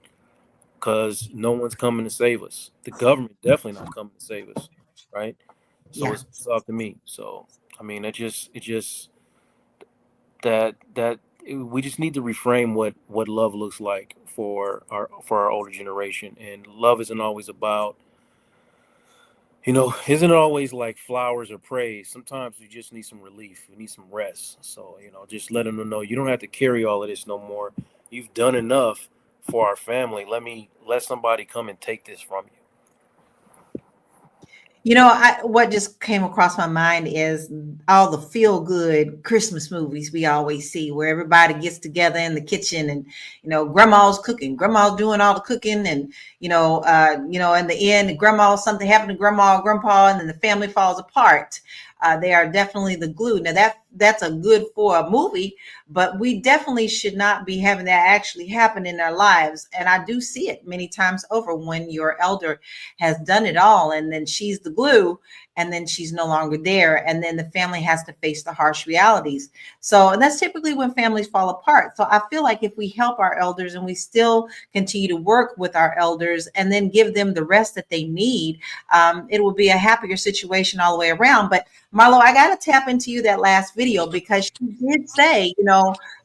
because no one's coming to save us. The government definitely not coming to save us, right? So Yeah. it's up to me. So it just that we just need to reframe what love looks like for our older generation. And love isn't always about, isn't it always like flowers or praise. Sometimes we just need some relief, we need some rest. So just letting them know you don't have to carry all of this no more. You've done enough for our family. Let somebody come and take this from you. What just came across my mind is all the feel-good Christmas movies we always see, where everybody gets together in the kitchen, and grandma's cooking, grandma's doing all the cooking, and in the end, something happened to grandma or grandpa, and then the family falls apart. They are definitely the glue. Now that's a good for a movie, but we definitely should not be having that actually happen in our lives. And I do see it many times over when your elder has done it all and then she's the glue and then she's no longer there. And then the family has to face the harsh realities. So, and that's typically when families fall apart. So I feel like if we help our elders and we still continue to work with our elders and then give them the rest that they need, it will be a happier situation all the way around. But Marlo, I got to tap into you that last video because she did say,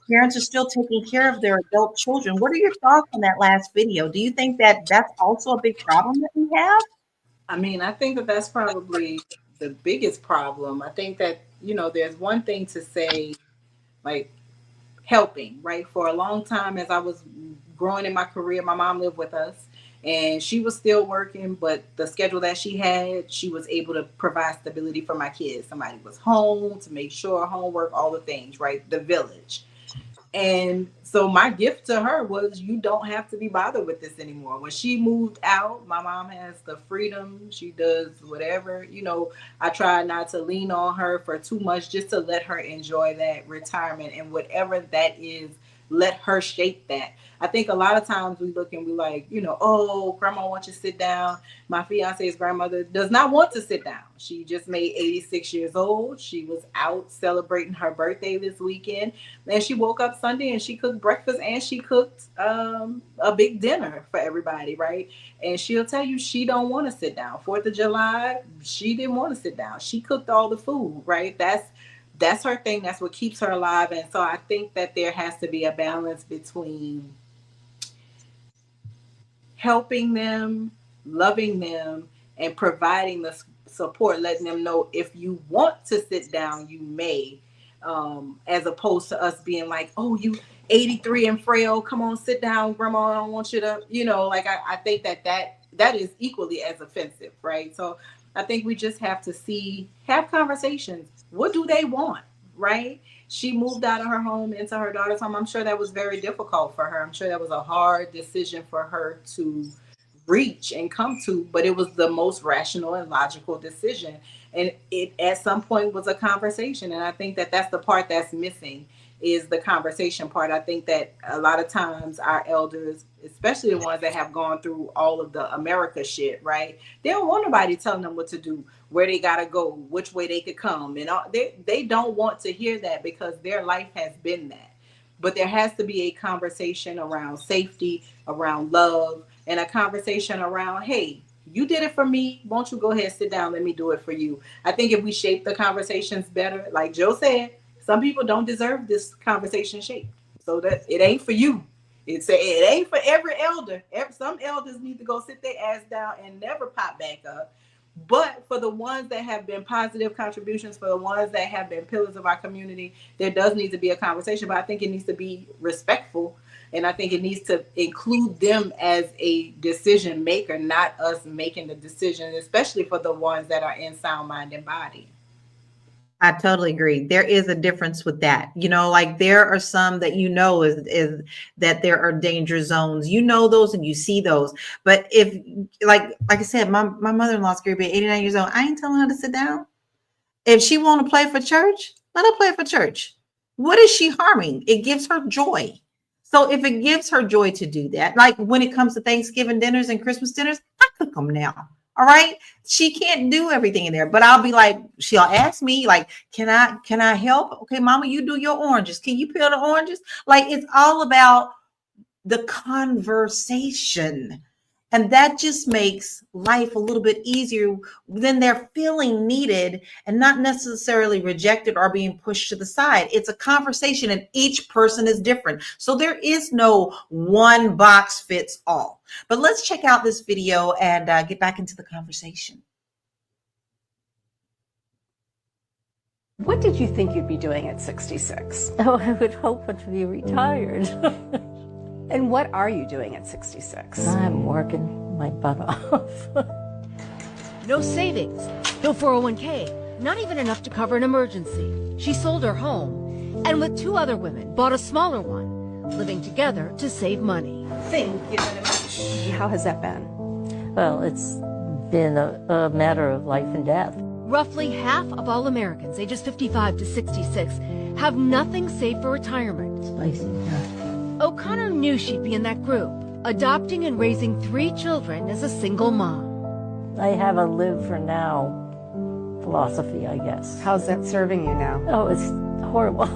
parents are still taking care of their adult children. What are your thoughts on that last video? Do you think that that's also a big problem that we have? I mean, I think that that's probably the biggest problem. I think that, there's one thing to say, like, helping, right? For a long time, as I was growing in my career, my mom lived with us and she was still working, but the schedule that she had, she was able to provide stability for my kids. Somebody was home to make sure homework, all the things, right? The village. And so my gift to her was, you don't have to be bothered with this anymore. When she moved out, my mom has the freedom. She does whatever, I try not to lean on her for too much, just to let her enjoy that retirement, and whatever that is, let her shape that. I think a lot of times we look and we like, oh, grandma wants you to sit down. My fiance's grandmother does not want to sit down. She just made 86 years old. She was out celebrating her birthday this weekend. And she woke up Sunday and she cooked breakfast and she cooked a big dinner for everybody, right? And she'll tell you she don't want to sit down. 4th of July, she didn't want to sit down. She cooked all the food, right? That's her thing. That's what keeps her alive. And so I think that there has to be a balance between helping them, loving them, and providing the support, letting them know if you want to sit down, you may, as opposed to us being like, oh, you 83 and frail, come on, sit down, grandma, I don't want you to, I think that is equally as offensive, right? So I think we just have to have conversations. What do they want, right? She moved out of her home into her daughter's home. I'm sure that was very difficult for her. I'm sure that was a hard decision for her to reach and come to, but it was the most rational and logical decision. And it at some point was a conversation. And I think that that's the part that's missing, is the conversation part. I think that a lot of times our elders, especially the ones that have gone through all of the America shit, right? They don't want nobody telling them what to do, where they got to go, which way they could come. And they don't want to hear that because their life has been that. But there has to be a conversation around safety, around love, and a conversation around, hey, you did it for me. Won't you go ahead, sit down, let me do it for you. I think if we shape the conversations better, like Joe said, some people don't deserve this conversation shaped. So that it ain't for you. It ain't for every elder. Some elders need to go sit their ass down and never pop back up. But for the ones that have been positive contributions, for the ones that have been pillars of our community, there does need to be a conversation. But I think it needs to be respectful. And I think it needs to include them as a decision maker, not us making the decision, especially for the ones that are in sound mind and body. I totally agree. There is a difference with that. Like there are some that is that there are danger zones. Those and you see those. But if like I said, my mother-in-law's going to be 89 years old. I ain't telling her to sit down. If she want to play for church, let her play for church. What is she harming? It gives her joy. So if it gives her joy to do that, like when it comes to Thanksgiving dinners and Christmas dinners, I cook them now. All right. She can't do everything in there, but I'll be like, she'll ask me like, can I help? Okay, mama, you do your oranges. Can you peel the oranges? Like, it's all about the conversation. And that just makes life a little bit easier when they're feeling needed and not necessarily rejected or being pushed to the side. It's a conversation and each person is different. So there is no one box fits all. But let's check out this video and get back into the conversation. What did you think you'd be doing at 66? Oh, I would hope to be retired. And what are you doing at 66? I'm working my butt off. No savings, no 401k, not even enough to cover an emergency. She sold her home and with 2 other women bought a smaller one, living together to save money. How has that been? Well, it's been a matter of life and death. Roughly half of all Americans ages 55 to 66 have nothing saved for retirement. Spicy, huh? O'Connor knew she'd be in that group, adopting and raising 3 children as a single mom. I have a live for now philosophy, I guess. How's that serving you now? Oh, it's horrible.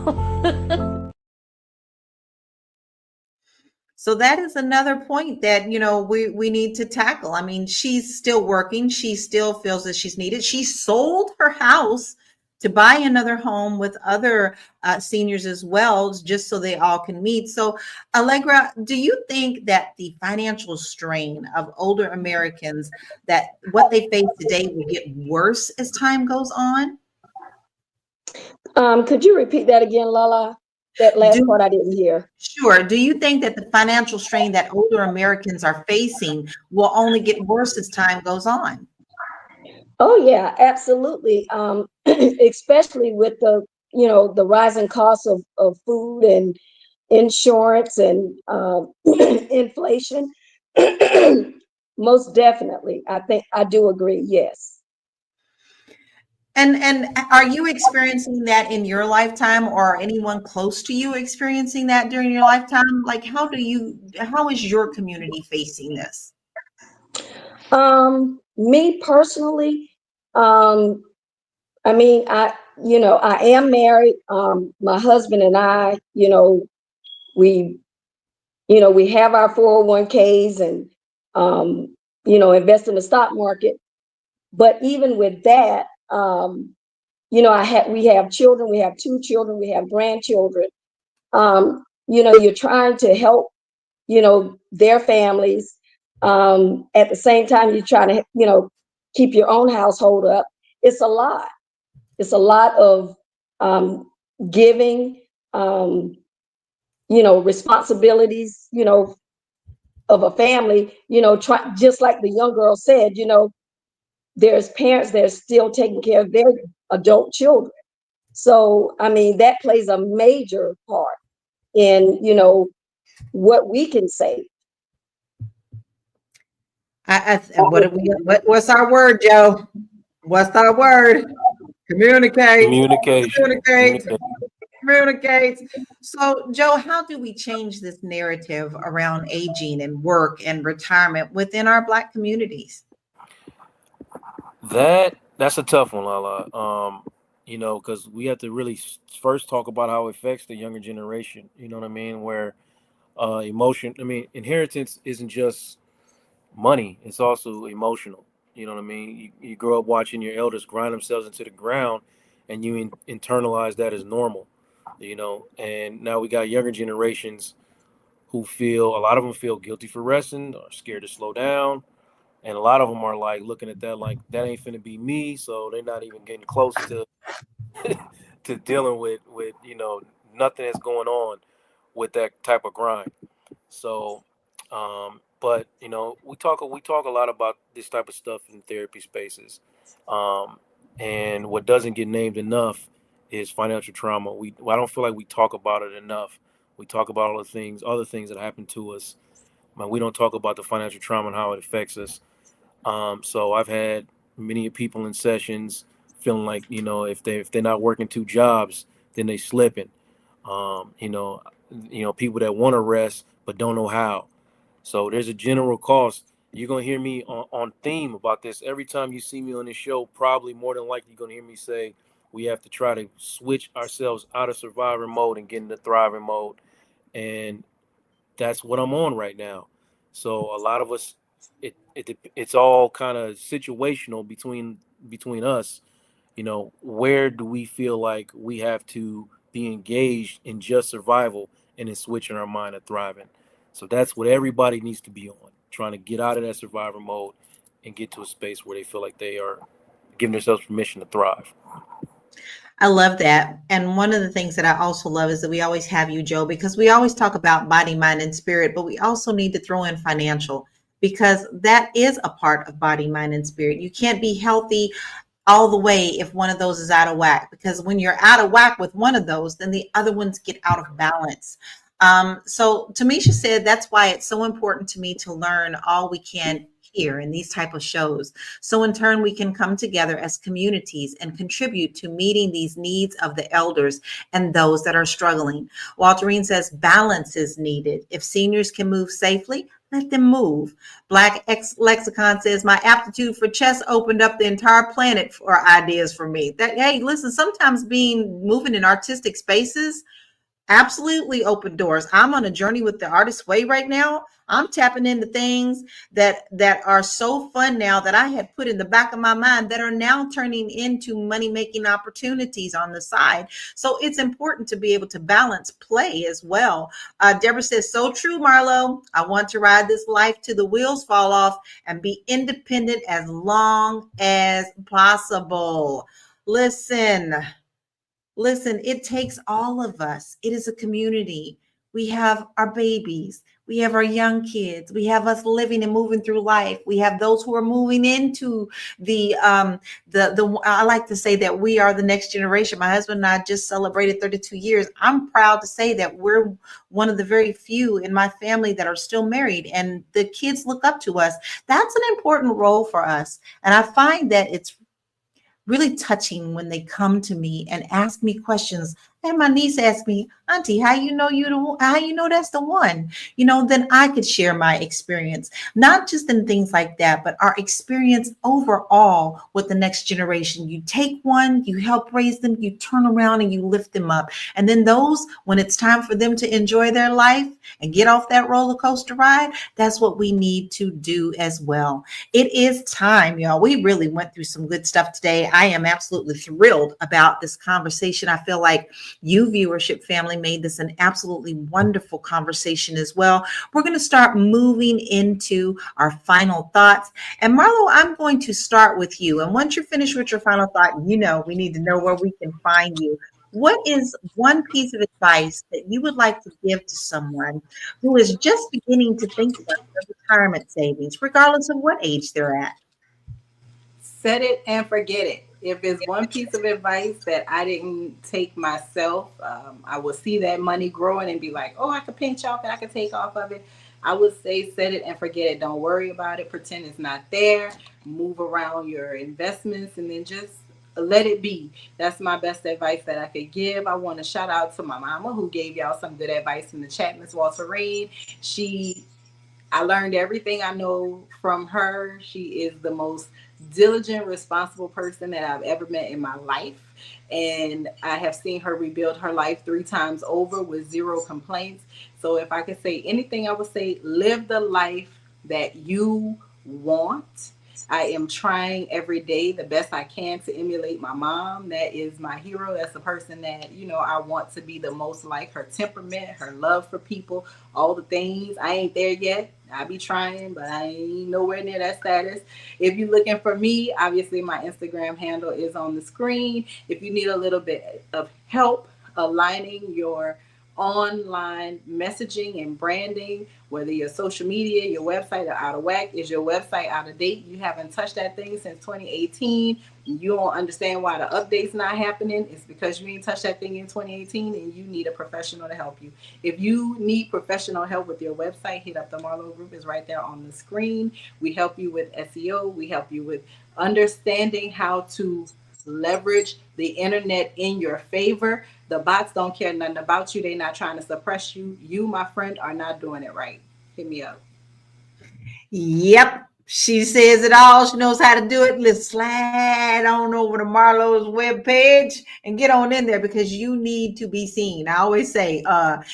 So that is another point that, we need to tackle. I mean, she's still working. She still feels that she's needed. She sold her house to buy another home with other seniors as well, just so they all can meet. So, Allegra, do you think that the financial strain of older Americans, that what they face today will get worse as time goes on? Could you repeat that again, Lala? That last part I didn't hear. Sure. Do you think that the financial strain that older Americans are facing will only get worse as time goes on? Oh yeah, absolutely. Especially with the rising costs of food and insurance and inflation. Most definitely. I do agree. Yes. And are you experiencing that in your lifetime, or anyone close to you experiencing that during your lifetime? Like, how is your community facing this? Me personally, I mean, I am married. My husband and I, we have our 401ks and, invest in the stock market. But even with that, we have children, we have 2 children, we have grandchildren. You're trying to help, their families. At the same time, you're trying to, keep your own household up. It's a lot. It's a lot of giving, responsibilities, of a family, just like the young girl said, there's parents that are still taking care of their adult children. So, I mean, that plays a major part in, what we can say. What's our word, Joe? What's our word? Communicate. Communicate. So, Joe, how do we change this narrative around aging and work and retirement within our Black communities? That's a tough one, Lala. Because we have to really first talk about how it affects the younger generation. You know what I mean? Where inheritance isn't just money; it's also emotional. You know what I mean? You grow up watching your elders grind themselves into the ground, and you internalize that as normal. And now we got younger generations who a lot of them feel guilty for resting or scared to slow down. And a lot of them are like looking at that like that ain't finna be me, so they're not even getting close to to dealing with nothing that's going on with that type of grind. So, but we talk a lot about this type of stuff in therapy spaces, and what doesn't get named enough is financial trauma. I don't feel like we talk about it enough. We talk about all the other things that happen to us, but we don't talk about the financial trauma and how it affects us. So I've had many people in sessions feeling like, if they're not working 2 jobs, then they slipping. People that want to rest but don't know how. So there's a general cost. You're gonna hear me on theme about this every time you see me on this show. Probably more than likely, you're gonna hear me say we have to try to switch ourselves out of survivor mode and get into thriving mode, and that's what I'm on right now. So a lot of us, it's all kind of situational between us. Where do we feel like we have to be engaged in just survival and then switching our mind to thriving? So that's what everybody needs to be on, trying to get out of that survivor mode and get to a space where they feel like they are giving themselves permission to thrive. I love that. And one of the things that I also love is that we always have you, Joe, because we always talk about body, mind, and spirit, but we also need to throw in financial, because that is a part of body, mind, and spirit. You can't be healthy all the way if one of those is out of whack, because when you're out of whack with one of those, then the other ones get out of balance. So Tamisha said that's why it's so important to me to learn all we can here in these type of shows. So in turn, we can come together as communities and contribute to meeting these needs of the elders and those that are struggling. Walterine says balance is needed. If seniors can move safely, let them move. Black X Lexicon says, my aptitude for chess opened up the entire planet for ideas for me. That, hey, listen, sometimes moving in artistic spaces absolutely open doors. I'm on a journey with the artist way right now. I'm tapping into things that are so fun now that I had put in the back of my mind that are now turning into money-making opportunities on the side. So it's important to be able to balance play as well. Deborah says, so true, Marlo. I want to ride this life till the wheels fall off and be independent as long as possible. Listen, it takes all of us. It is a community. We have our babies. We have our young kids. We have us living and moving through life. We have those who are moving into I like to say that we are the next generation. My husband and I just celebrated 32 years. I'm proud to say that we're one of the very few in my family that are still married, and the kids look up to us. That's an important role for us. And I find that it's really touching when they come to me and ask me questions. And my niece asked me, Auntie, how you know that's the one? Then I could share my experience, not just in things like that, but our experience overall with the next generation. You take one, you help raise them, you turn around and you lift them up. And then those, when it's time for them to enjoy their life and get off that roller coaster ride, that's what we need to do as well. It is time, y'all. We really went through some good stuff today. I am absolutely thrilled about this conversation. I feel like you, viewership family, made this an absolutely wonderful conversation as well. We're going to start moving into our final thoughts. And Marlo, I'm going to start with you. And once you're finished with your final thought, we need to know where we can find you. What is one piece of advice that you would like to give to someone who is just beginning to think about their retirement savings, regardless of what age they're at? Set it and forget it. If it's one piece of advice that I didn't take myself, I will see that money growing and be like, oh, I could pinch off and I could take off of it. I would say set it and forget it. Don't worry about it. Pretend it's not there. Move around your investments and then just let it be. That's my best advice that I could give. I want to shout out to my mama who gave y'all some good advice in the chat, Miss Walterine. I learned everything I know from her. She is the most diligent, responsible person that I've ever met in my life. And I have seen her rebuild her life 3 times over with 0 complaints. So if I could say anything, I would say live the life that you want. I am trying every day the best I can to emulate my mom. That is my hero. That's the person that, I want to be the most like. Her temperament, her love for people, all the things. I ain't there yet. I be trying, but I ain't nowhere near that status. If you're looking for me, obviously my Instagram handle is on the screen. If you need a little bit of help aligning your online messaging and branding, whether your social media, your website are out of whack, is your website out of date, you haven't touched that thing since 2018, you don't understand why the update's not happening, it's because you ain't touched that thing in 2018 and you need a professional to help you. If you need professional help with your website, hit up the Marlo group. Is right there on the screen. We help you with SEO. We help you with understanding how to leverage the internet in your favor. The bots don't care nothing about you. They're not trying to suppress you. You, my friend, are not doing it right. Hit me up. Yep. She says it all. She knows how to do it. Let's slide on over to Marlo's webpage and get on in there because you need to be seen. I always say,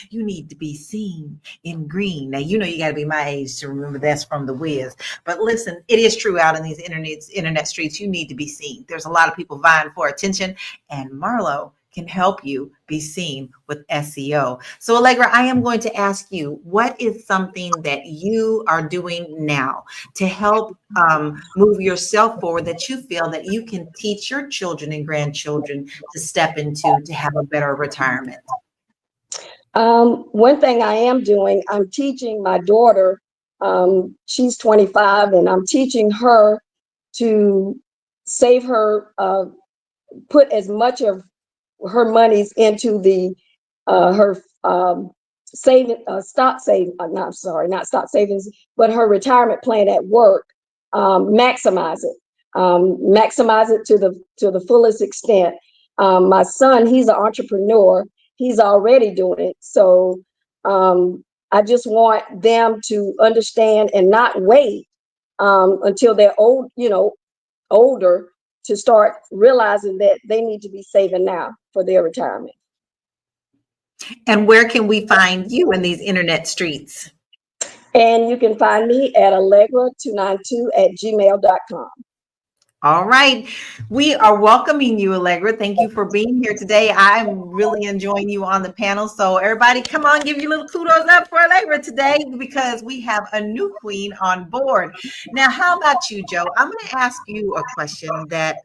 you need to be seen in green. Now, you got to be my age to remember that's from The Wiz. But listen, it is true out in these internet streets. You need to be seen. There's a lot of people vying for attention, and Marlo can help you be seen with SEO. So Allegra, I am going to ask you, what is something that you are doing now to help move yourself forward that you feel that you can teach your children and grandchildren to step into to have a better retirement? One thing I am doing, I'm teaching my daughter, she's 25, and I'm teaching her to save her, put as much of her monies into the her saving not stock savings, but her retirement plan at work, maximize it, maximize it to the fullest extent. My son, he's an entrepreneur. He's already doing it. So I just want them to understand and not wait until they're older to start realizing that they need to be saving now for their retirement. And where can we find you in these internet streets? And you can find me at Allegra292@gmail.com. All right. We are welcoming you, Allegra. Thank you for being here today. I'm really enjoying you on the panel. So everybody, come on, give you little kudos up for Allegra today, because we have a new queen on board. Now, how about you, Joe? I'm going to ask you a question that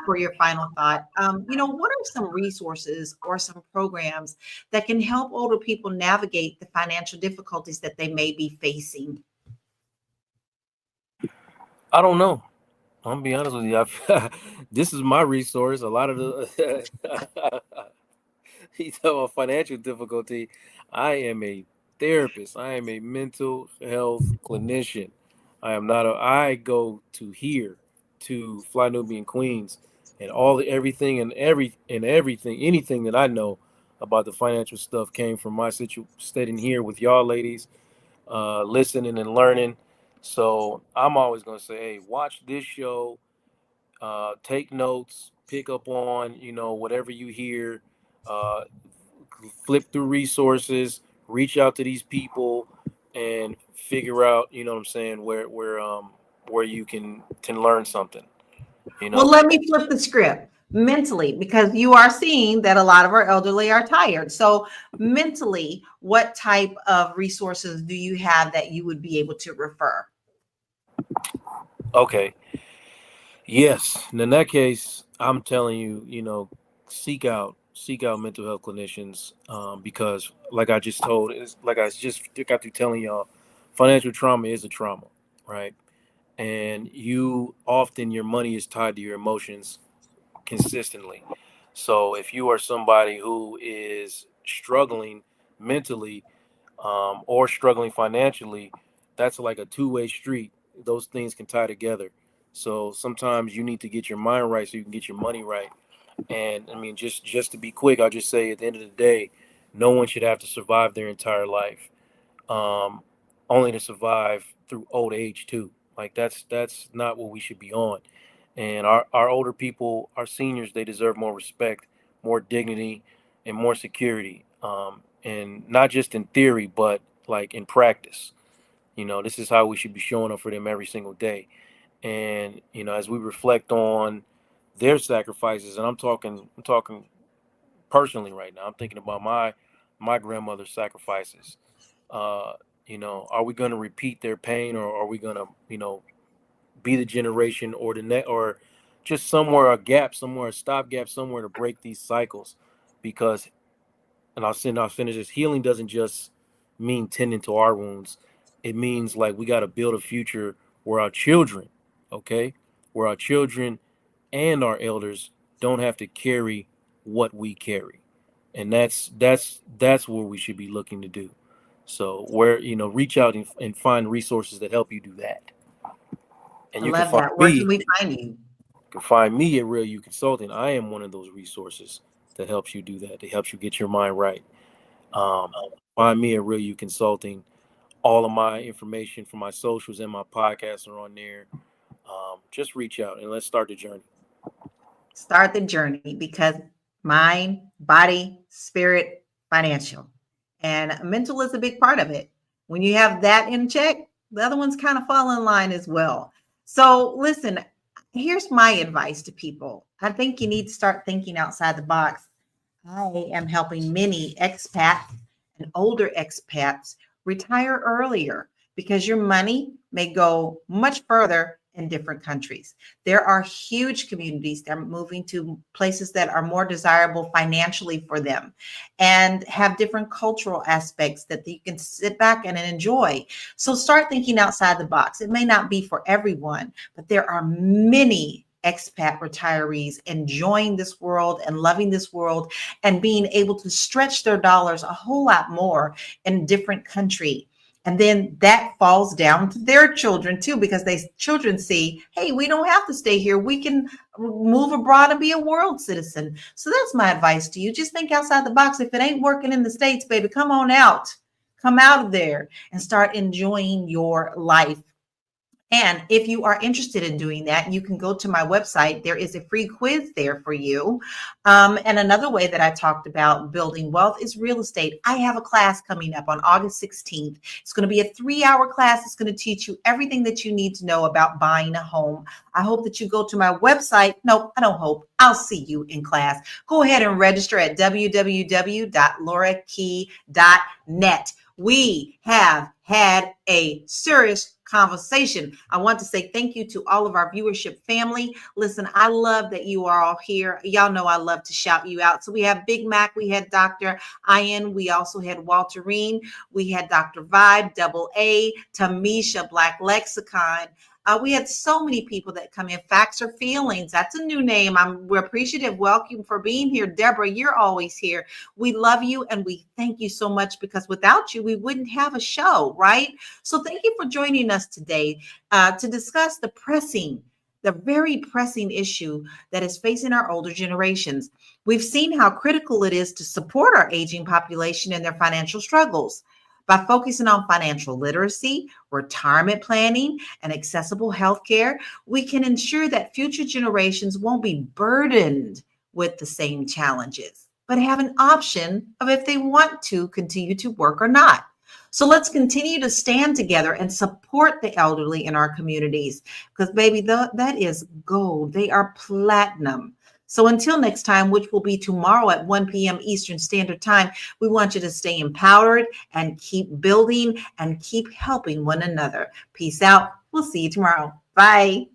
for your final thought. What are some resources or some programs that can help older people navigate the financial difficulties that they may be facing? I don't know. I'm gonna be honest with you. This is my resource. A lot of the you know, a financial difficulty. I am a therapist. I am a mental health clinician. I am not a. I go to here to Fly Nubian Queens, and everything anything that I know about the financial stuff came from my sitting here with y'all ladies, listening and learning. So I'm always gonna say, hey, watch this show, take notes, pick up on whatever you hear, uh, flip through resources, reach out to these people, and figure out what I'm saying, where you can learn something. Well, let me flip the script mentally, because you are seeing that a lot of our elderly are tired. So mentally, what type of resources do you have that you would be able to refer? Okay. Yes. And in that case, I'm telling you, seek out mental health clinicians, because like I just got through telling y'all, financial trauma is a trauma, right? And your money is tied to your emotions consistently. So if you are somebody who is struggling mentally, or struggling financially, that's like a two-way street. Those things can tie together. So sometimes you need to get your mind right so you can get your money right. And I mean, just to be quick, I'll just say at the end of the day, no one should have to survive their entire life, um, only to survive through old age too. Like that's not what we should be on. And our older people, our seniors, they deserve more respect, more dignity, and more security. And not just in theory, but like in practice. This is how we should be showing up for them every single day. And as we reflect on their sacrifices, and I'm talking personally right now. I'm thinking about my grandmother's sacrifices. Uh, are we going to repeat their pain, or are we going to be the generation or the net, or just somewhere a stopgap, somewhere to break these cycles? Because, and I'll finish this. Healing doesn't just mean tending to our wounds. It means like we got to build a future where our children, okay, where our children and our elders don't have to carry what we carry. And that's where we should be looking to do. So reach out and find resources that help you do that. And I you can love find that. Where me. can we find you? You can find me at Real You Consulting. I am one of those resources that helps you do that. That helps you get your mind right. Um, Find me at Real You Consulting. All of my information for my socials and my podcasts are on there. Just reach out and let's start the journey. Start the journey, because mind, body, spirit, financial, and mental is a big part of it. When you have that in check, the other ones kind of fall in line as well. So listen, here's my advice to people. I think you need to start thinking outside the box. I am helping many expats and older expats retire earlier, because your money may go much further in different countries. There are huge communities that are moving to places that are more desirable financially for them and have different cultural aspects that you can sit back and enjoy. So start thinking outside the box. It may not be for everyone, but there are many expat retirees enjoying this world and loving this world and being able to stretch their dollars a whole lot more in a different country. And then that falls down to their children too, because children see, hey, we don't have to stay here. We can move abroad and be a world citizen. So that's my advice to you. Just think outside the box. If it ain't working in the States, baby, come on out. Come out of there and start enjoying your life. And if you are interested in doing that, you can go to my website. There is a free quiz there for you. And another way that I talked about building wealth is real estate. I have a class coming up on August 16th. It's going to be a 3-hour class. It's going to teach you everything that you need to know about buying a home. I hope that you go to my website. No, I don't hope. I'll see you in class. Go ahead and register at www.laurakey.net. We have had a serious conversation. I want to say thank you to all of our viewership family. Listen, I love that you are all here. Y'all know I love to shout you out. So we have Big Mac, we had Dr. Ian, we also had Walterine, we had Dr. Vibe, Double A, Tamisha, Black Lexicon. We had so many people that come in. Facts or Feelings. That's a new name. We're appreciative. Welcome for being here. Deborah, you're always here. We love you and we thank you so much, because without you, we wouldn't have a show, right? So thank you for joining us today to discuss the very pressing issue that is facing our older generations. We've seen how critical it is to support our aging population in their financial struggles. By focusing on financial literacy, retirement planning, and accessible healthcare, we can ensure that future generations won't be burdened with the same challenges, but have an option of if they want to continue to work or not. So let's continue to stand together and support the elderly in our communities, because baby, that is gold. They are platinum. So until next time, which will be tomorrow at 1 p.m. Eastern Standard Time, we want you to stay empowered and keep building and keep helping one another. Peace out. We'll see you tomorrow. Bye.